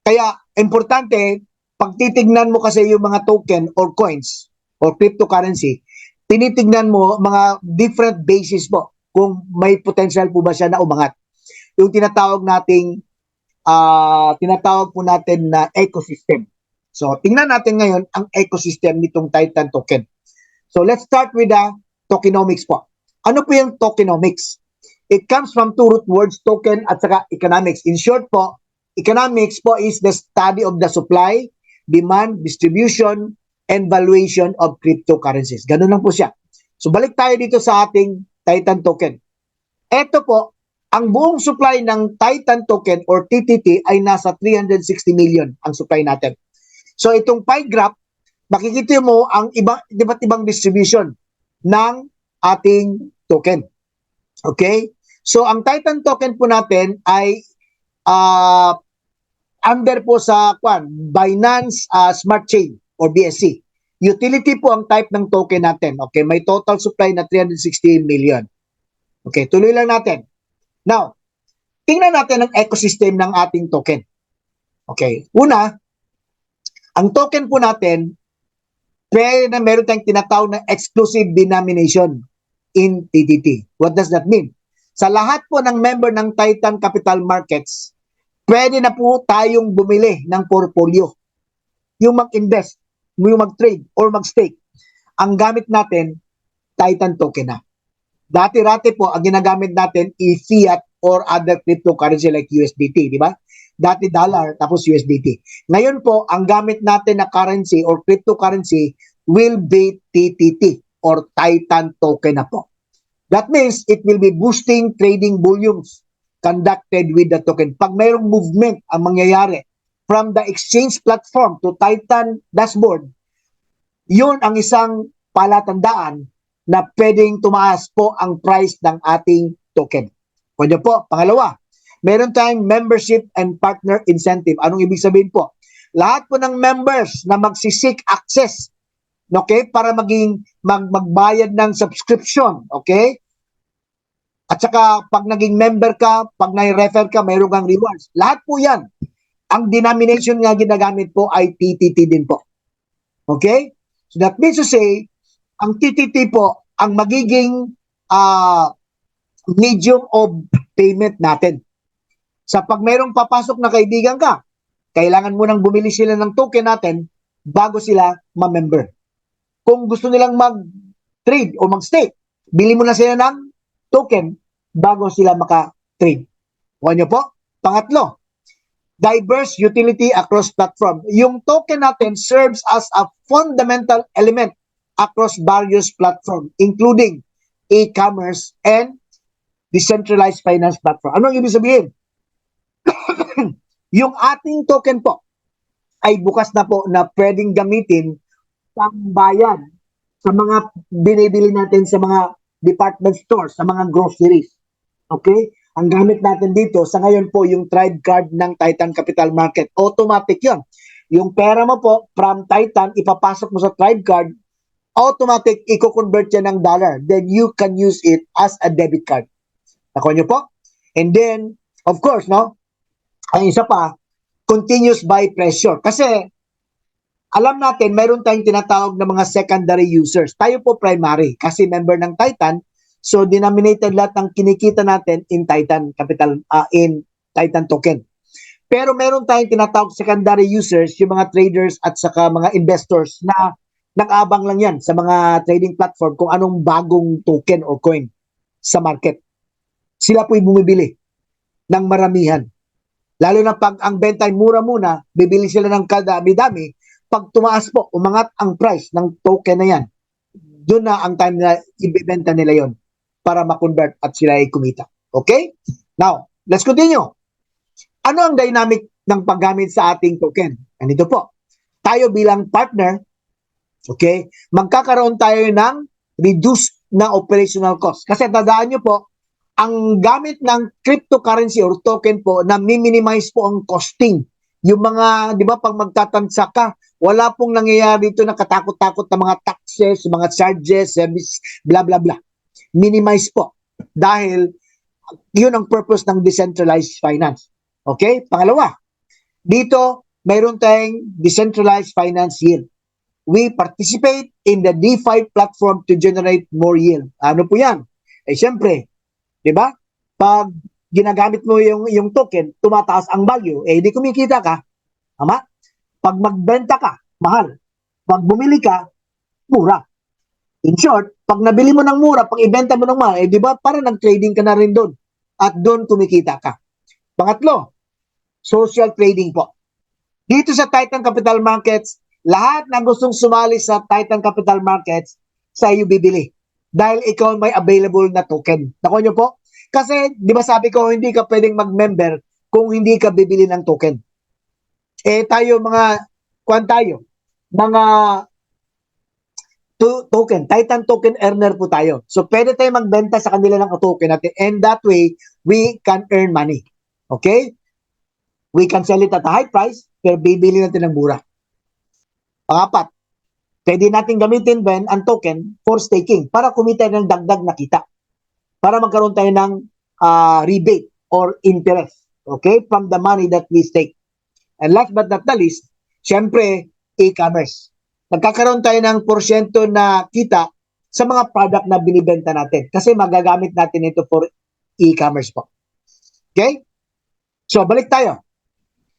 Speaker 1: Kaya, importante, pag titignan mo kasi yung mga token or coins or cryptocurrency, tinitignan mo mga different basis po kung may potential po ba siya na umangat. Yung tinatawag po natin na ecosystem. So, tingnan natin ngayon ang ecosystem nitong Titan token. So, let's start with the tokenomics po. Ano po yung tokenomics? It comes from two root words, token at saka economics. In short po, economics po is the study of the supply, demand, distribution, and valuation of cryptocurrencies. Ganun lang po siya. So, balik tayo dito sa ating Titan token. Ito po, ang buong supply ng Titan token or TTT ay nasa 360 million ang supply natin. So, itong pie graph, makikita mo ang iba't ibang distribution ng ating token. Okay? So, ang Titan token po natin ay under po sa Binance Smart Chain or BSC. Utility po ang type ng token natin. Okay, may total supply na 360 million. Okay, tuloy lang natin. Now, tingnan natin ang ecosystem ng ating token. Okay, una, ang token po natin, meron tayong tinatawag na exclusive denomination in TTT. What does that mean? Sa lahat po ng member ng Titan Capital Markets, pwede na po tayong bumili ng portfolio. Yung mag-invest, yung mag-trade or mag-stake. Ang gamit natin, Titan token na. Dati-rati po, ang ginagamit natin i-fiat or other cryptocurrency like USDT, di ba? Dati dollar, tapos USDT. Ngayon po, ang gamit natin na currency or cryptocurrency will be TTT or Titan token na po. That means it will be boosting trading volumes conducted with the token. Pag mayroong movement ang mangyayari from the exchange platform to Titan dashboard, yun ang isang palatandaan na pwedeng tumaas po ang price ng ating token. Pwede po. Pangalawa, meron tayong membership and partner incentive. Anong ibig sabihin po? Lahat po ng members na magsisik access, okay, para magbayad ng subscription, okay? At saka pag naging member ka, pag nai-refer ka, mayroon kang rewards. Lahat po yan. Ang denomination nga ginagamit po ay TTT din po. Okay? So that means to say, ang TTT po, ang magiging medium of payment natin. Sa pag mayroong papasok na kaibigan ka, kailangan mo nang bumili sila ng token natin bago sila ma-member. Kung gusto nilang mag-trade o mag-stake, bili mo na sila ng token bago sila maka-trade. Kuha nyo po. Pangatlo, diverse utility across platform. Yung token natin serves as a fundamental element across various platforms, including e-commerce and decentralized finance platform. Ano yung ibig sabihin? Yung ating token po ay bukas na po na pwedeng gamitin pangbayad sa mga binibili natin sa mga department stores, sa mga groceries. Okay? Ang gamit natin dito, sa ngayon po, yung Tribe Card ng Titan Capital Market. Automatic yon. Yung pera mo po, from Titan, ipapasok mo sa Tribe Card, automatic, i-convert yan ng dollar. Then you can use it as a debit card. Nakuha nyo po? And then, of course, no? Ang isa pa, continuous buy pressure. Kasi, alam natin, mayroon tayong tinatawag na mga secondary users. Tayo po primary, kasi member ng Titan, so denominated lahat ng kinikita natin in Titan Capital, in Titan token. Pero meron tayong tinatawag secondary users, yung mga traders at saka mga investors na nag-abang lang yan sa mga trading platform kung anong bagong token or coin sa market. Sila po'y bumibili ng maramihan. Lalo na pag ang benta ay mura muna, bibili sila ng kadami-dami. Pag tumaas po, umangat ang price ng token na yan, doon na ang time na ibibenta nila yon para ma-convert at sila ay kumita. Okay? Now, let's continue. Ano ang dynamic ng paggamit sa ating token? Ganito po. Tayo bilang partner, okay, magkakaroon tayo ng reduced na operational cost. Kasi tandaan nyo po, ang gamit ng cryptocurrency or token po na minimize po ang costing. Yung mga, di ba, pag magtatansa ka, wala pong nangyayari dito na katakot-takot na mga taxes, mga charges, service, blah, blah, blah. Minimize po. Dahil yun ang purpose ng decentralized finance. Okay? Pangalawa, dito, mayroon tayong decentralized finance yield. We participate in the DeFi platform to generate more yield. Ano po yan? Eh, syempre, di ba? Pag ginagamit mo yung token, tumataas ang value, eh, di kumikita ka. Tama? Pag magbenta ka, mahal. Pag bumili ka, mura. In short, pag nabili mo ng mura, pag ibenta mo ng mahal, eh, di ba, parang nag-trading ka na rin doon. At doon kumikita ka. Pangatlo, social trading po. Dito sa Titan Capital Markets, lahat na gustong sumali sa Titan Capital Markets, sa iyo bibili. Dahil ikaw may available na token. Nakuha nyo po? Kasi, di ba sabi ko, hindi ka pwedeng mag-member kung hindi ka bibili ng token. Eh, tayo mga token, Titan token earner po tayo. So, pwede tayo magbenta sa kanila ng token natin and that way, we can earn money. Okay? We can sell it at a high price, pero bibili natin ng mura. Pangapat, pwede natin gamitin ba ang token for staking para kumita ng dagdag na kita. Para magkaroon tayo ng rebate or interest, okay, from the money that we stake. And last but not the least, syempre, e-commerce. Nagkakaroon tayo ng porsyento na kita sa mga product na binibenta natin kasi magagamit natin ito for e-commerce po. Okay? So, balik tayo.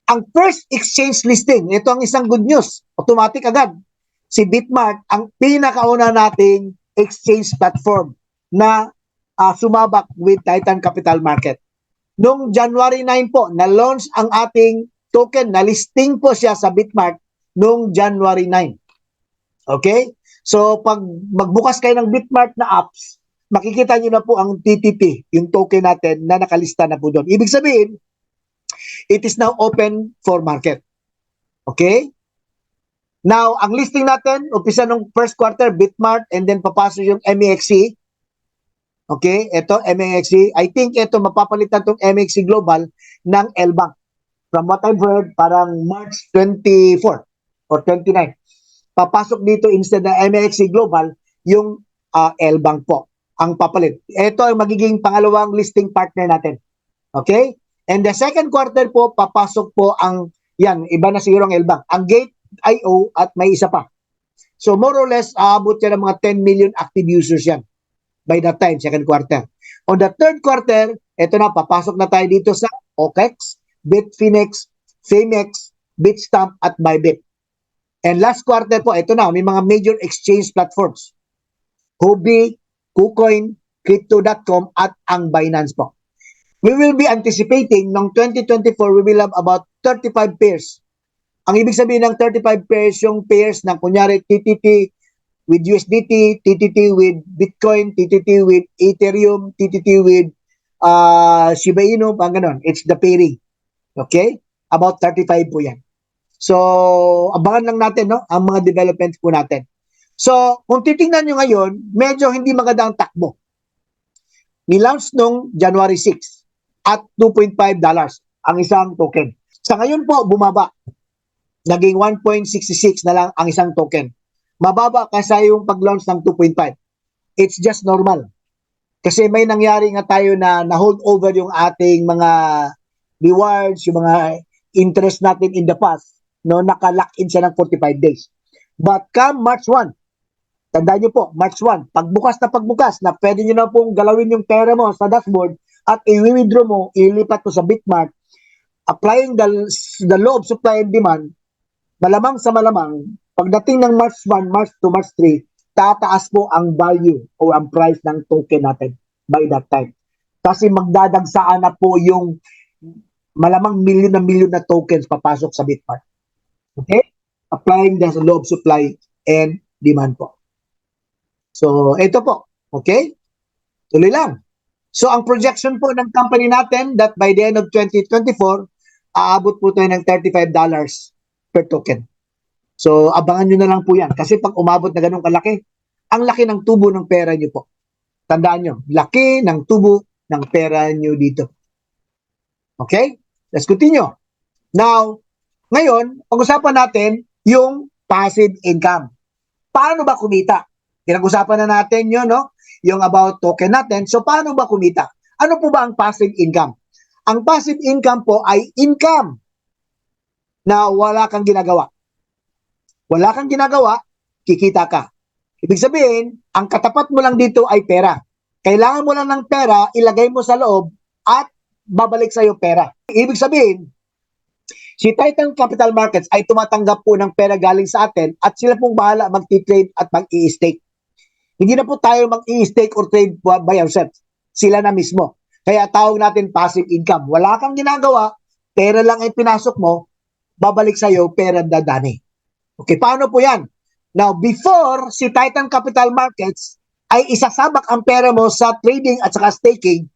Speaker 1: Ang first exchange listing, ito ang isang good news. Automatic agad. Si Bitmart, ang pinakauna nating exchange platform na sumabak with Titan Capital Market. Noong January 9 po, na-launch ang ating token, na-listing po siya sa Bitmart noong January 9. Okay? So, pag magbukas kayo ng Bitmart na apps, makikita nyo na po ang TTT, yung token natin na nakalista na po doon. Ibig sabihin, it is now open for market. Okay? Now, ang listing natin, umpisa nung first quarter, Bitmart, and then papasok yung MEXC. Okay? Ito, MEXC. I think ito, mapapalitan tong MEXC Global ng LBank. From what I've heard, parang March 24 or 29. Papasok dito instead ng MEXC Global, yung LBank po ang papalit. Ito ang magiging pangalawang listing partner natin. Okay? And the second quarter po, papasok po ang, yan, iba na siguro ang LBank. Ang Gate.io at may isa pa. So more or less, aabot yan ng mga 10 million active users yan by that time, second quarter. On the third quarter, ito na, papasok na tayo dito sa OKEX, Bitfinex, Famex, Bitstamp at Bybit. And last quarter po, ito na, may mga major exchange platforms. Huobi, KuCoin, Crypto.com at ang Binance po. We will be anticipating noong 2024, we will have about 35 pairs. Ang ibig sabihin ng 35 pairs, yung pairs na kunyari TTT with USDT, TTT with Bitcoin, TTT with Ethereum, TTT with Shiba Inu, pang ganon. It's the pairing. Okay? About 35 po yan. So, abangan lang natin, no, ang mga developments po natin. So, kung titingnan nyo ngayon, medyo hindi magandang takbo. Nilaunch nung January 6 at $2.5 ang isang token. Sa ngayon po, bumaba. Naging 1.66 na lang ang isang token. Mababa kasi yung pag-launch ng 2.5. It's just normal. Kasi may nangyari nga tayo na hold over yung ating mga rewards, yung mga interest natin in the past, no, naka-lock in siya ng 45 days. But come March 1, tandaan nyo po, March 1, pagbukas na pwede nyo na pong galawin yung pera mo sa dashboard at i-withdraw mo, ilipat mo sa Bitmart, applying the law of supply and demand, malamang sa malamang, pagdating ng March 1, March 2, March 3, tataas po ang value o ang price ng token natin by that time. Kasi magdadagsaan na po yung malamang milyon na tokens papasok sa Bitmart. Okay? Applying the law of supply and demand po. So, ito po. Okay? Tuloy lang. So, ang projection po ng company natin that by the end of 2024, aabot po tayo ng $35 per token. So, abangan nyo na lang po yan. Kasi pag umabot na ganun kalaki, ang laki ng tubo ng pera nyo po. Tandaan nyo, laki ng tubo ng pera nyo dito. Okay? Let's continue. Now, ngayon, pag-usapan natin yung passive income. Paano ba kumita? Pinag-usapan na natin yun, no? Yung about token natin. So, paano ba kumita? Ano po ba ang passive income? Ang passive income po ay income na wala kang ginagawa. Wala kang ginagawa, kikita ka. Ibig sabihin, ang katapat mo lang dito ay pera. Kailangan mo lang ng pera, ilagay mo sa loob at babalik sa iyo pera. Ibig sabihin, si Titan Capital Markets ay tumatanggap po ng pera galing sa atin at sila pong bahala mag-trade at mag-i-stake. Hindi na po tayo mag-i-stake or trade by ourselves. Sila na mismo. Kaya tawag natin passive income. Wala kang ginagawa, pera lang ay pinasok mo, babalik sa iyo pera dadani. Okay, paano po yan? Now, before si Titan Capital Markets ay isasabak ang pera mo sa trading at saka staking,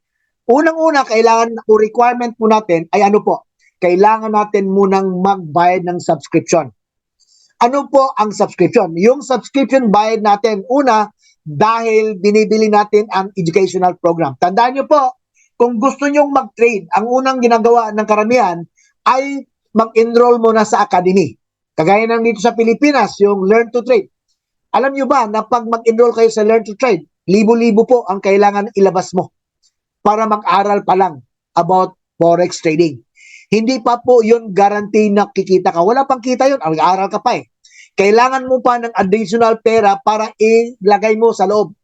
Speaker 1: unang-una, kailangan o requirement po natin ay ano po? Kailangan natin munang magbayad ng subscription. Ano po ang subscription? Yung subscription bayad natin, una, dahil binibili natin ang educational program. Tandaan nyo po, kung gusto nyong mag-trade, ang unang ginagawa ng karamihan ay mag-enroll muna sa academy. Kagaya ng dito sa Pilipinas, yung Learn to Trade. Alam nyo ba na pag mag-enroll kayo sa Learn to Trade, libo-libo po ang kailangan ilabas mo para mag-aral pa lang about forex trading. Hindi pa po yun guarantee na kikita ka. Wala pang kita yun, mag-aral ka pa eh. Kailangan mo pa ng additional pera para ilagay mo sa loob.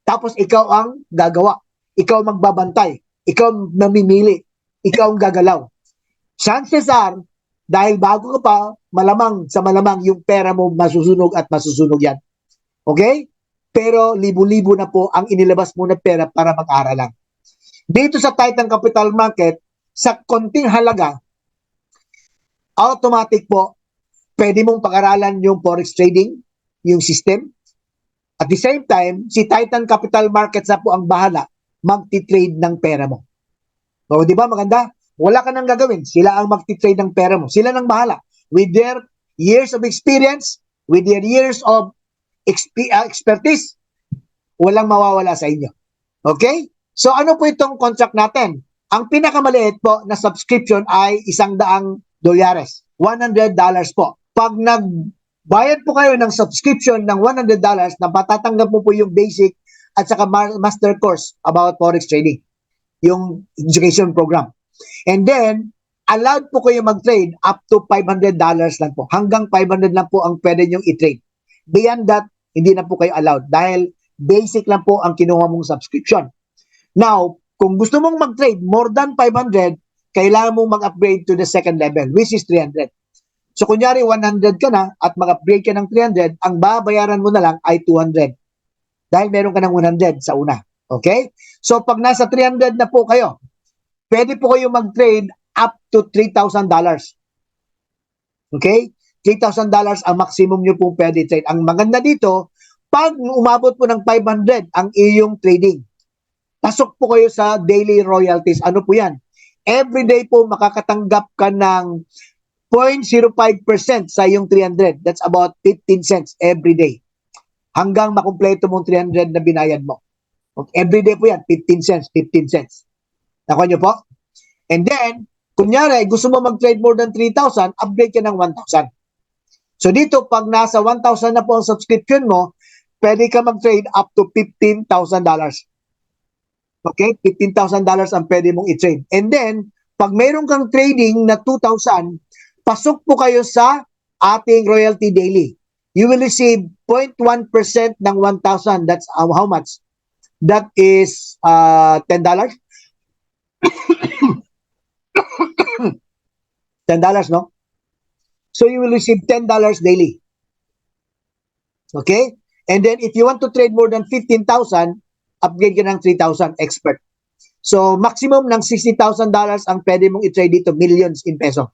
Speaker 1: Tapos ikaw ang gagawa. Ikaw magbabantay. Ikaw mamimili. Ikaw ang gagalaw. Chances are, dahil bago ka pa, malamang sa malamang yung pera mo masusunog at masusunog yan. Okay? Pero libo-libo na po ang inilabas mo na pera para mag-aral lang. Dito sa Titan Capital Market, sa konting halaga, automatic po, pwede mong pag-aralan yung forex trading, yung system. At the same time, si Titan Capital Markets na po ang bahala magti-trade ng pera mo. So, di ba maganda? Wala ka nang gagawin. Sila ang magti-trade ng pera mo. Sila nang bahala. With their years of experience, with their years of expertise, walang mawawala sa inyo. Okay? So, ano po itong contract natin? Ang pinakamaliit po na subscription ay $100. $100 po. Pag nagbayad po kayo ng subscription ng $100, na matatanggap mo po yung basic at saka master course about forex trading, yung education program. And then, allowed po kayo mag-trade up to $500 lang po. Hanggang 500 lang po ang pwede nyong i-trade. Beyond that, hindi na po kayo allowed dahil basic lang po ang kinuha mong subscription. Now, kung gusto mong mag-trade more than 500, kailangan mong mag-upgrade to the second level, which is 300. So, kunyari 100 ka na at mag-upgrade ka ng 300, ang babayaran mo na lang ay 200. Dahil meron ka ng 100 sa una. Okay? So, pag nasa 300 na po kayo, pwede po kayo mag-trade up to $3,000. Okay? $3,000 ang maximum nyo pong pwede trade. Ang maganda dito, pag umabot po ng 500 ang iyong trading, pasok po kayo sa daily royalties. Ano po yan? Everyday po makakatanggap ka ng 0.05% sa iyong 300. That's about 15 cents every day. Hanggang makumpleto mong 300 na binayad mo. Okay? Everyday po yan, 15 cents, 15 cents. Nakuha nyo po? And then, kunyari, gusto mo mag-trade more than 3,000, upgrade ka ng 1,000. So dito, pag nasa 1,000 na po ang subscription mo, pwede ka mag-trade up to $15,000. Okay? $15,000 ang pwede mong i-trade. And then, pag mayroon kang trading na 2,000, pasok po kayo sa ating royalty daily. You will receive 0.1% ng 1,000. That's how much? That is $10. $10, no? So you will receive $10 daily. Okay? And then if you want to trade more than 15,000, upgrade ka ng 3,000 expert. So maximum ng $60,000 ang pwede mong i-trade dito, millions in peso.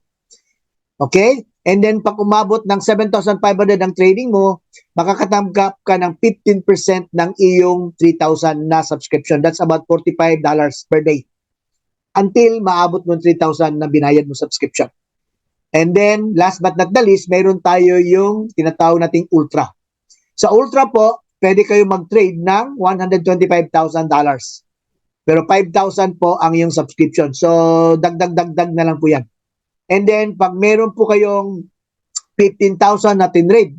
Speaker 1: Okay? And then pag umabot ng 7,500 ang trading mo, makakatanggap ka ng 15% ng iyong 3,000 na subscription. That's about $45 per day. Until maabot mo 3,000 na binayad mo subscription. And then, last but not the least, mayroon tayo yung tinatawag nating Ultra. Sa Ultra po, pwede kayo mag-trade ng $125,000. Pero 5,000 po ang yung subscription. So, dagdag na lang po yan. And then, pag meron po kayong 15,000 na tinrade,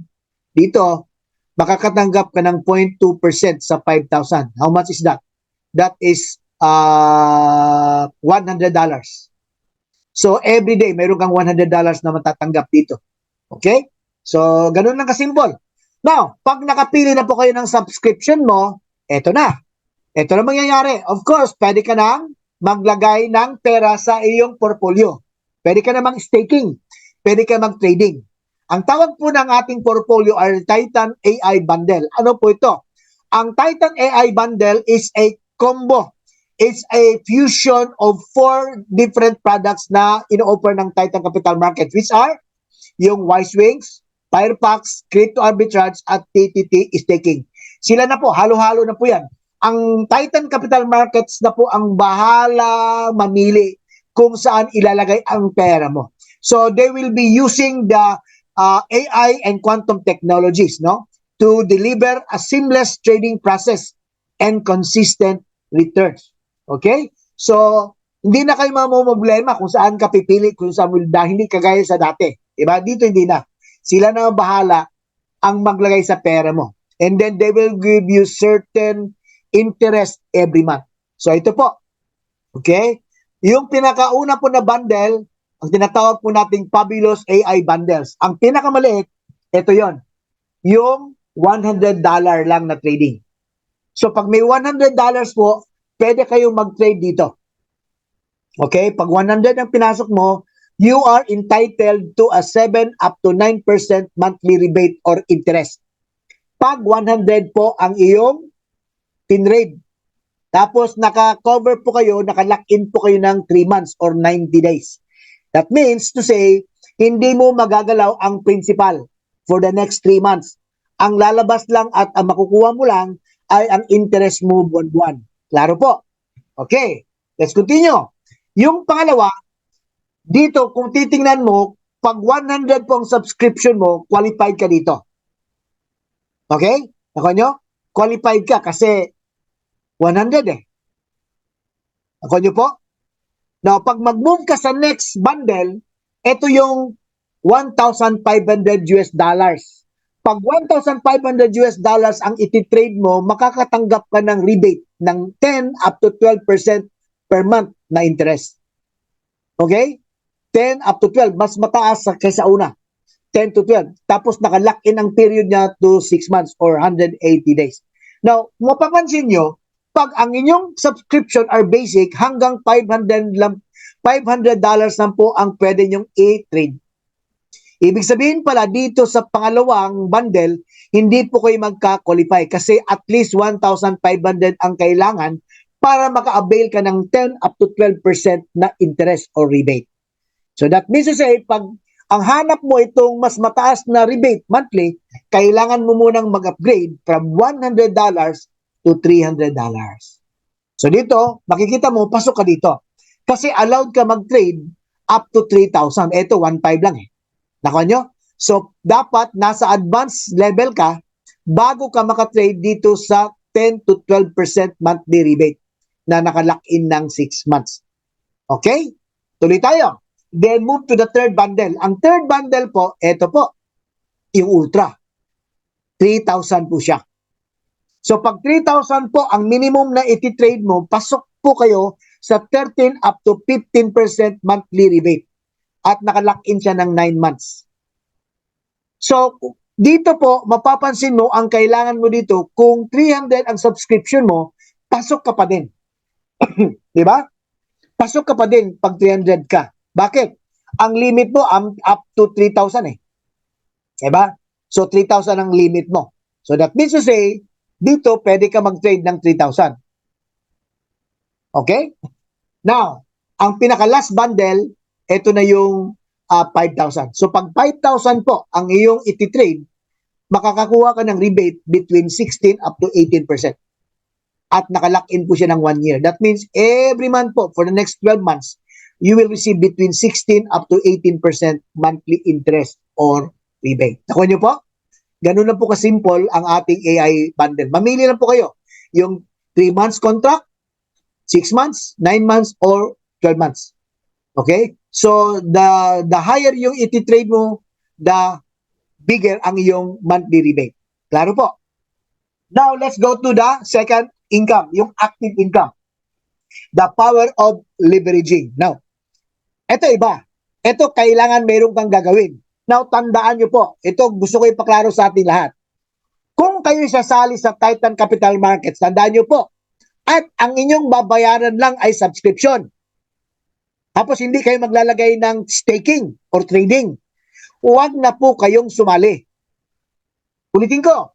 Speaker 1: dito, makakatanggap ka ng 0.2% sa 5,000. How much is that? That is $100. So, every day, mayroon kang $100 na matatanggap dito. Okay? So, ganun lang kasimple. Now, pag nakapili na po kayo ng subscription mo, eto na. Eto na mangyayari. Of course, pwede ka nang maglagay ng pera sa iyong portfolio. Pwede ka namang staking. Pwede ka mag-trading. Ang tawag po ng ating portfolio ay Titan AI Bundle. Ano po ito? Ang Titan AI Bundle is a combo. It's a fusion of 4 different products na ino-offer ng Titan Capital Market, which are yung WiseWings, Firefox, Crypto Arbitrage, at TTT Staking. Sila na po, halo-halo na po yan. Ang Titan Capital Markets na po ang bahala mamili kung saan ilalagay ang pera mo. So they will be using the AI and quantum technologies, no, to deliver a seamless trading process and consistent returns. Okay? So, hindi na kayo mamumblema kung saan ka pipili, kung saan hindi kagaya sa dati. Diba? Dito hindi na. Sila na bahala ang maglagay sa pera mo. And then they will give you certain interest every month. So, ito po. Okay? Yung pinakauna po na bundle, ang tinatawag po nating Fabulous AI Bundles. Ang pinakamaliit, ito yon, yung $100 lang na trading. So, pag may $100 po, pwede kayong mag-trade dito. Okay? Pag 100 ang pinasok mo, you are entitled to a 7 up to 9% monthly rebate or interest. Pag 100 po ang iyong tinrade. Tapos naka-cover po kayo, naka-lock-in po kayo ng 3 months or 90 days. That means to say, hindi mo magagalaw ang principal for the next 3 months ang lalabas lang at ang makukuha mo lang ay ang interest mo buwan-buwan. Klaro po. Okay, let's continue. Yung pangalawa, dito kung titingnan mo, pag 100 po ang subscription mo, qualified ka dito. Okay? Nakuha nyo? Qualified ka kasi 100 eh. Nakuha nyo po? Now, pag mag-move ka sa next bundle, ito yung 1,500 US dollars. Pag 1,500 US dollars ang ititrade mo, makakatanggap ka ng rebate ng 10 up to 12% per month na interest. Okay? 10 up to 12, mas mataas kaysa una. 10 to 12. Tapos naka-lock in ang period niya to 6 months or 180 days. Now, mapapansin nyo, pag ang inyong subscription are basic, hanggang $500 lang po ang pwede nyong i-trade. Ibig sabihin pala, dito sa pangalawang bundle, hindi po kayo magka-qualify kasi at least 1,500 ang kailangan para maka-avail ka ng 10 up to 12% na interest or rebate. So that means to say, pag ang hanap mo itong mas mataas na rebate monthly, kailangan mo munang mag-upgrade from $100 to $300. So dito, makikita mo, pasok ka dito. Kasi allowed ka mag-trade up to 3,000. Ito, 1,500 lang eh. Nakuha nyo? So, dapat nasa advanced level ka bago ka makatrade dito sa 10 to 12% monthly rebate na nakalock in ng 6 months. Okay? Tuloy tayo. Then move to the third bundle. Ang third bundle po, ito po, yung Ultra. 3,000 po siya. So pag 3,000 po ang minimum na iti-trade mo, pasok po kayo sa 13 up to 15% monthly rebate. At nakalock in siya ng 9 months. So dito po, mapapansin mo, ang kailangan mo dito, kung 300 ang subscription mo, pasok ka pa din. Di ba? Pasok ka pa din pag 300 ka. Bakit? Ang limit mo up to 3,000 eh. Diba? So 3,000 ang limit mo. So that means to say, dito pwede ka mag-trade ng 3,000. Okay? Now, ang pinaka-last bundle, ito na yung 5,000. So pag 5,000 po ang iyong iti-trade, makakakuha ka ng rebate between 16 up to 18%. At nakalock in po siya ng 1 year. That means every month po, for the next 12 months, you will receive between 16 up to 18% monthly interest or rebate. Nakuha niyo po? Ganun lang po kasimple ang ating AI bundle. Mamili lang po kayo. Yung 3 months contract, 6 months, 9 months, or 12 months. Okay? So, the higher yung iti-trade mo, the bigger ang iyong monthly rebate. Klaro po? Now, let's go to the second income, yung active income. The power of leveraging. Now, ito iba. Ito kailangan meron kang gagawin. Now, tandaan nyo po, ito gusto ko ipaklaro sa ating lahat. Kung kayo sasali sa Titan Capital Markets, tandaan nyo po, at ang inyong babayaran lang ay subscription. Tapos hindi kayo maglalagay ng staking or trading. Huwag na po kayong sumali. Ulitin ko,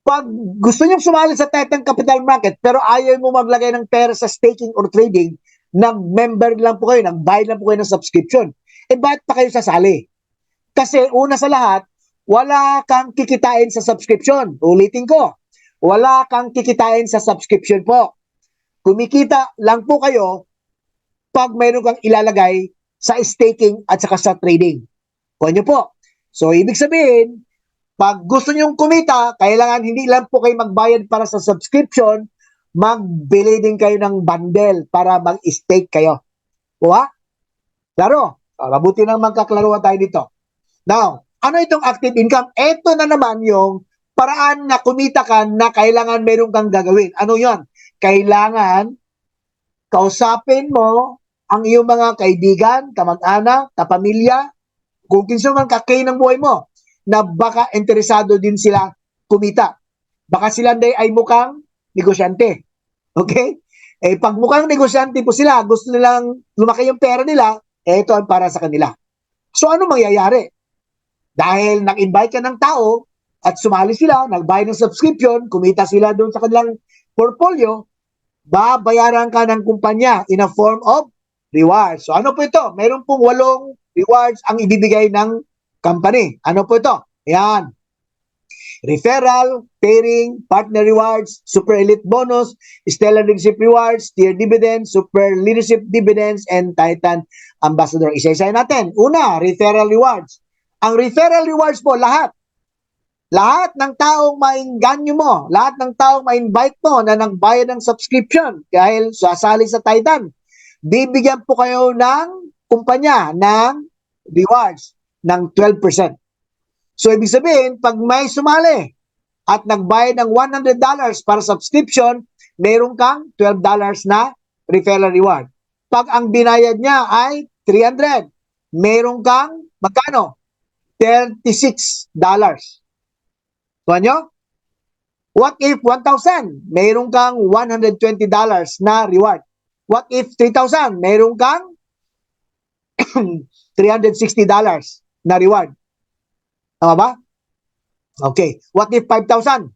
Speaker 1: pag gusto nyo sumali sa Titan Capital Market pero ayaw mo maglagay ng pera sa staking or trading, nag-member lang po kayo, nag-buy lang po kayo ng subscription. Eh bakit pa kayo sasali? Kasi una sa lahat, wala kang kikitain sa subscription. Ulitin ko, wala kang kikitain sa subscription po. Kumikita lang po kayo pag mayroon kang ilalagay sa staking at saka sa trading. Kuha nyo po. So, ibig sabihin, pag gusto nyong kumita, kailangan hindi lang po kayo magbayad para sa subscription, magbili din kayo ng bundle para mag-stake kayo. Kuha? Klaro? Mabuti nang magkaklaruan tayo dito. Now, ano itong active income? Ito na naman yung paraan na kumita ka na kailangan meron kang gagawin. Ano yon? Kailangan kausapin mo ang iyong mga kaibigan, kamag-anak, kapamilya, kung kinso man kakay ng buhay mo, na baka interesado din sila kumita. Baka sila ay mukhang negosyante. Okay? Eh, pag mukhang negosyante po sila, gusto nilang lumaki yung pera nila, eh, ito ang para sa kanila. So, ano mangyayari? Dahil nag-invite ka ng tao at sumali sila, nag-buy ng subscription, kumita sila doon sa kanilang portfolio, babayaran ka ng kumpanya in a form of rewards. So ano po ito? Meron pong 8 rewards ang ibibigay ng company. Ano po ito? Ayan. Referral, pairing, partner rewards, super elite bonus, stellar leadership rewards, tier dividends, super leadership dividends, and Titan Ambassador. Isa-isa natin. Una, referral rewards. Ang referral rewards po, lahat ng taong maingganyo mo, lahat ng taong ma-invite mo na nagbayad ng subscription dahil sasali sa Titan, bibigyan po kayo ng kumpanya ng rewards ng 12%. So, ibig sabihin, pag may sumali at nagbayad ng $100 para subscription, meron kang $12 na referral reward. Pag ang binayad niya ay $300, meron kang magkano? $36. Kuha nyo? What if 1,000? Meron kang $120 na reward. What if 3,000? Meron kang $360 na reward. Tama ba? Okay. What if 5,000?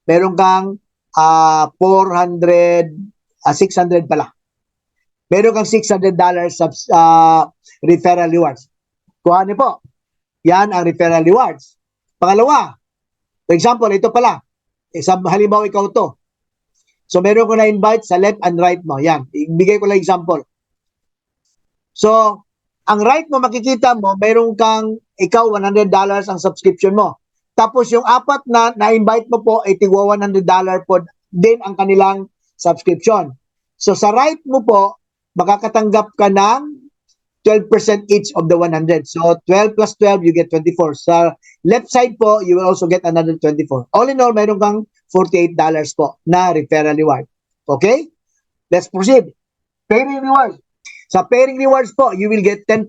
Speaker 1: Meron kang 600 pala. Meron kang $600 referral rewards. Kuha niyo po. Yan ang referral rewards. Pangalawa, for example, ito pala. Halimbawa ikaw to. So, meron ko na-invite sa left and right mo. Yan. Ibigay ko lang example. So, ang right mo, makikita mo, meron kang ikaw $100 ang subscription mo. Tapos yung apat na na-invite mo po, ay tigwa $100 po din ang kanilang subscription. So, sa right mo po, makakatanggap ka ng 12% each of the 100. So, 12 plus 12, you get 24. Sa left side po, you will also get another 24. All in all, mayroon kang $48 po na referral reward. Okay? Let's proceed. Pairing rewards. Sa pairing rewards po, you will get 10%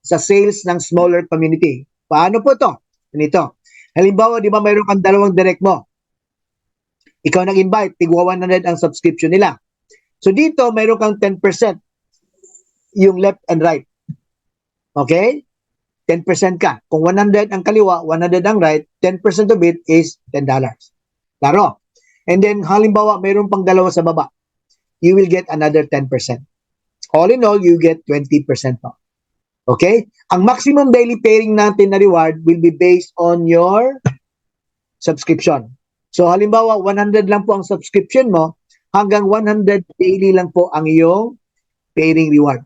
Speaker 1: sa sales ng smaller community. Paano po to? Ganito. Halimbawa, di ba mayroon kang dalawang direct mo? Ikaw nag-invite, tigwa 100 ang subscription nila. So, dito, mayroon kang 10% yung left and right. Okay? 10% ka. Kung 100 ang kaliwa, 100 ang right, 10% of it is $10. Klaro. And then, halimbawa, mayroon pang dalawa sa baba. You will get another 10%. All in all, you get 20% pa. Okay? Ang maximum daily pairing natin na reward will be based on your subscription. So, halimbawa, 100 lang po ang subscription mo, hanggang 100 daily lang po ang iyong pairing reward.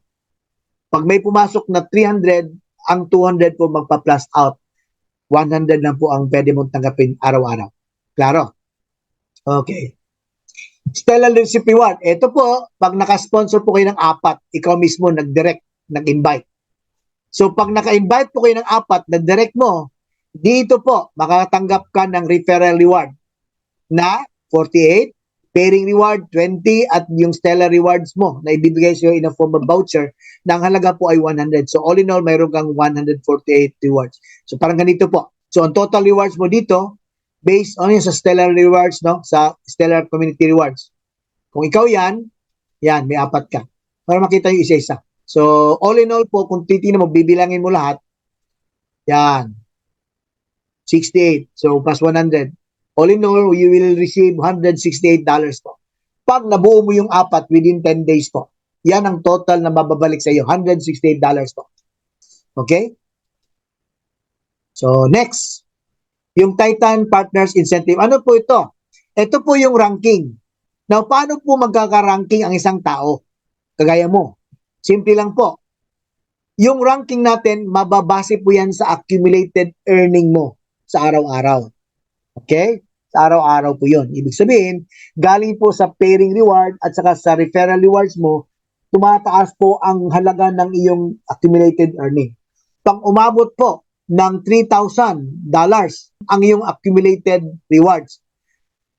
Speaker 1: Pag may pumasok na 300, ang 200 po magpa-plus out. 100 lang po ang pwede mong tanggapin araw-araw. Klaro? Okay. Stellar Leadership Reward. Ito po, pag naka-sponsor po kayo ng 4, ikaw mismo nag-direct, nag-invite. So, pag naka-invite po kayo ng 4, nag-direct mo, dito po, makatanggap ka ng referral reward na 48, pairing reward 20, at yung stellar rewards mo na ibibigay sa'yo in a form of voucher na ang halaga po ay 100. So, all in all, mayroon kang 148 rewards. So, parang ganito po. So, ang total rewards mo dito, based on yung sa stellar rewards, no? Sa stellar community rewards. Kung ikaw yan, may 4 ka. Para makita yung isa-isa. So, all in all po, kung titignan mo, bibilangin mo lahat, yan. 68. So, plus 100. All in all, you will receive $168 po. Pag nabuo mo yung 4 within 10 days po, yan ang total na mababalik sa iyo, $168 po. Okay? So, next. Yung Titan Partners Incentive. Ano po ito? Ito po yung ranking. Now, paano po magkaka-ranking ang isang tao? Kagaya mo. Simple lang po. Yung ranking natin, mababase po yan sa accumulated earning mo sa araw-araw. Okay? Sa araw-araw po yun. Ibig sabihin, galing po sa pairing reward at saka sa referral rewards mo, tumataas po ang halaga ng iyong accumulated earning. Pag umabot po ng $3,000 ang iyong accumulated rewards,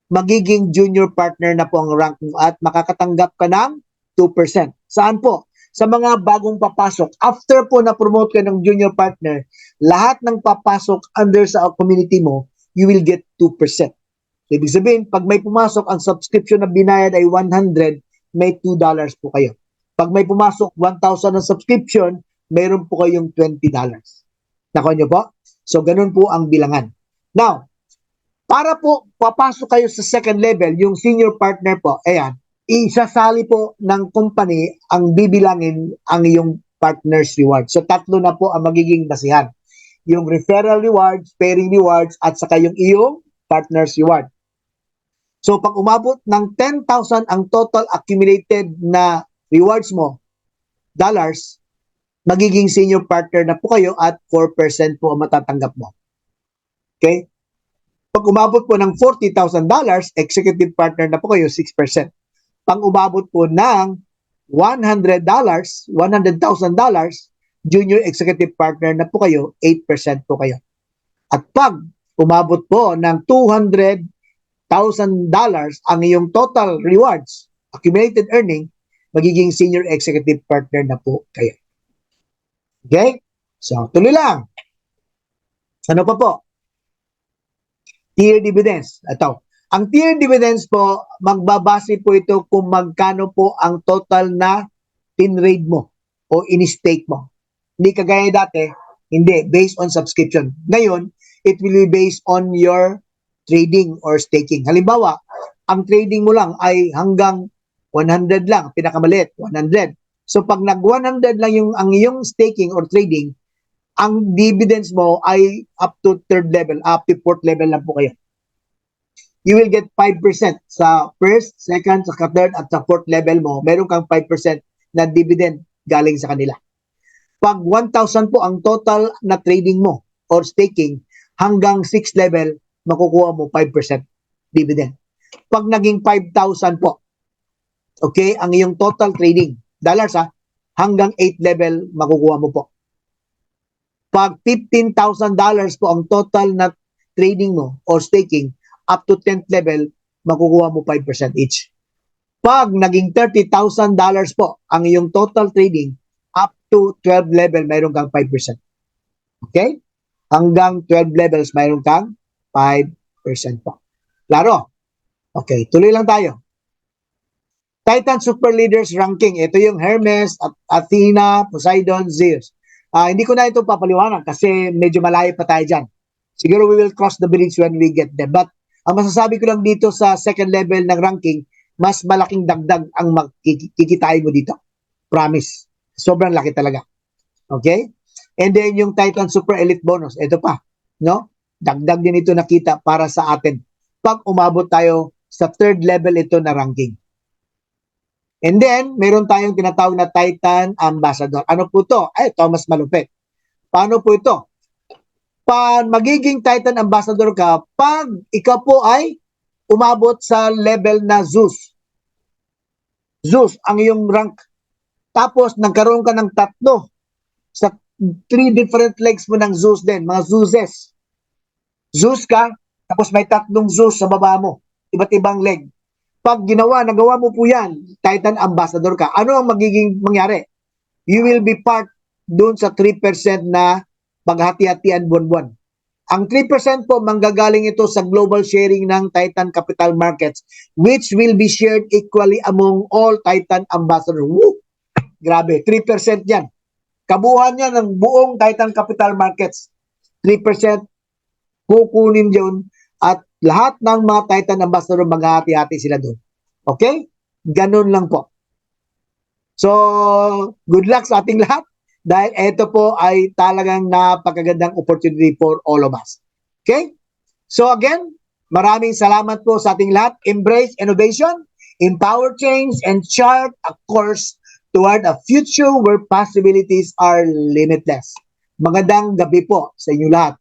Speaker 1: magiging junior partner na po ang rank mo at makakatanggap ka ng 2%. Saan po? Sa mga bagong papasok. After po na-promote ka ng junior partner, lahat ng papasok under sa community mo, you will get 2%. So, ibig sabihin, pag may pumasok, ang subscription na binayad ay 100, may $2 po kayo. Pag may pumasok 1,000 na subscription, mayroon po kayong $20. Nakuha nyo po? So, ganun po ang bilangan. Now, para po papasok kayo sa second level, yung senior partner po, ayan, isasali po ng company ang bibilangin ang iyong partner's reward. So, 3 na po ang magiging basihan. Yung referral rewards, pairing rewards, at saka yung iyong Partners Reward. So pag umabot ng 10,000 ang total accumulated na rewards mo, dollars, magiging senior partner na po kayo at 4% po ang matatanggap mo. Okay? Pag umabot po ng $40,000, executive partner na po kayo, 6%. Pag umabot po ng $100,000, junior executive partner na po kayo, 8% po kayo. At pag umabot po ng $200,000 ang iyong total rewards, accumulated earning, magiging senior executive partner na po kayo. Okay? So, tuloy lang. Ano pa po? Tier dividends. Ito. Ang tier dividends po, magbabase po ito kung magkano po ang total na tinrade mo o in-stake mo. Hindi kagaya dati, hindi. Based on subscription. Ngayon, it will be based on your trading or staking. Halimbawa, ang trading mo lang ay hanggang 100 lang, pinakamaliit, 100. So pag nag 100 lang ang iyong staking or trading, ang dividends mo ay up to third level, up to fourth level lang po kayo. You will get 5% sa first, second, sa third, at sa fourth level mo. Meron kang 5% na dividend galing sa kanila. Pag 1,000 po ang total na trading mo or staking, hanggang 6th level, makukuha mo 5% dividend. Pag naging 5,000 po, okay, ang iyong total trading, dollars hanggang 8th level, makukuha mo po. Pag $15,000 po ang total na trading mo or staking, up to 10th level, makukuha mo 5% each. Pag naging $30,000 po ang iyong total trading, up to 12 level, mayroon kang 5%. Okay? Hanggang 12 levels, mayroon kang 5% po. Klaro? Okay, tuloy lang tayo. Titan Super Leaders Ranking. Ito yung Hermes, Athena, Poseidon, Zeus. Hindi ko na ito papaliwanag kasi medyo malayo pa tayo dyan. Siguro we will cross the bridge when we get there. But ang masasabi ko lang dito sa second level ng ranking, mas malaking dagdag ang makikitain mo dito. Promise. Sobrang laki talaga. Okay? And then yung Titan Super Elite Bonus, ito pa. No? Dagdag din ito nakita para sa atin. Pag umabot tayo sa third level ito na ranking. And then, meron tayong tinatawag na Titan Ambassador. Ano po ito? Ay, ito mas malupit. Paano po ito? Magiging Titan Ambassador ka pag ikaw po ay umabot sa level na Zeus. Zeus, ang iyong rank. Tapos, nagkaroon ka ng tatlo sa 3 different legs mo ng Zeus din, mga Zeuses. Zeus ka, tapos may tatlong Zeus sa baba mo. Iba't ibang leg. Pag nagawa mo po yan, Titan Ambassador ka, ano ang magiging mangyari? You will be part dun sa 3% na paghati-hatian buwan-buwan. Ang 3% po, manggagaling ito sa global sharing ng Titan Capital Markets, which will be shared equally among all Titan Ambassador. Woo! Grabe, 3% yan. Kabuuan niya ng buong Titan Capital Markets. 3% kukunin yun at lahat ng mga Titan Ambassador maghahati-hati sila doon. Okay? Ganun lang po. So, good luck sa ating lahat dahil ito po ay talagang napakagandang opportunity for all of us. Okay? So again, maraming salamat po sa ating lahat. Embrace innovation, empower change, and chart a course toward a future where possibilities are limitless. Magandang gabi po sa inyo lahat.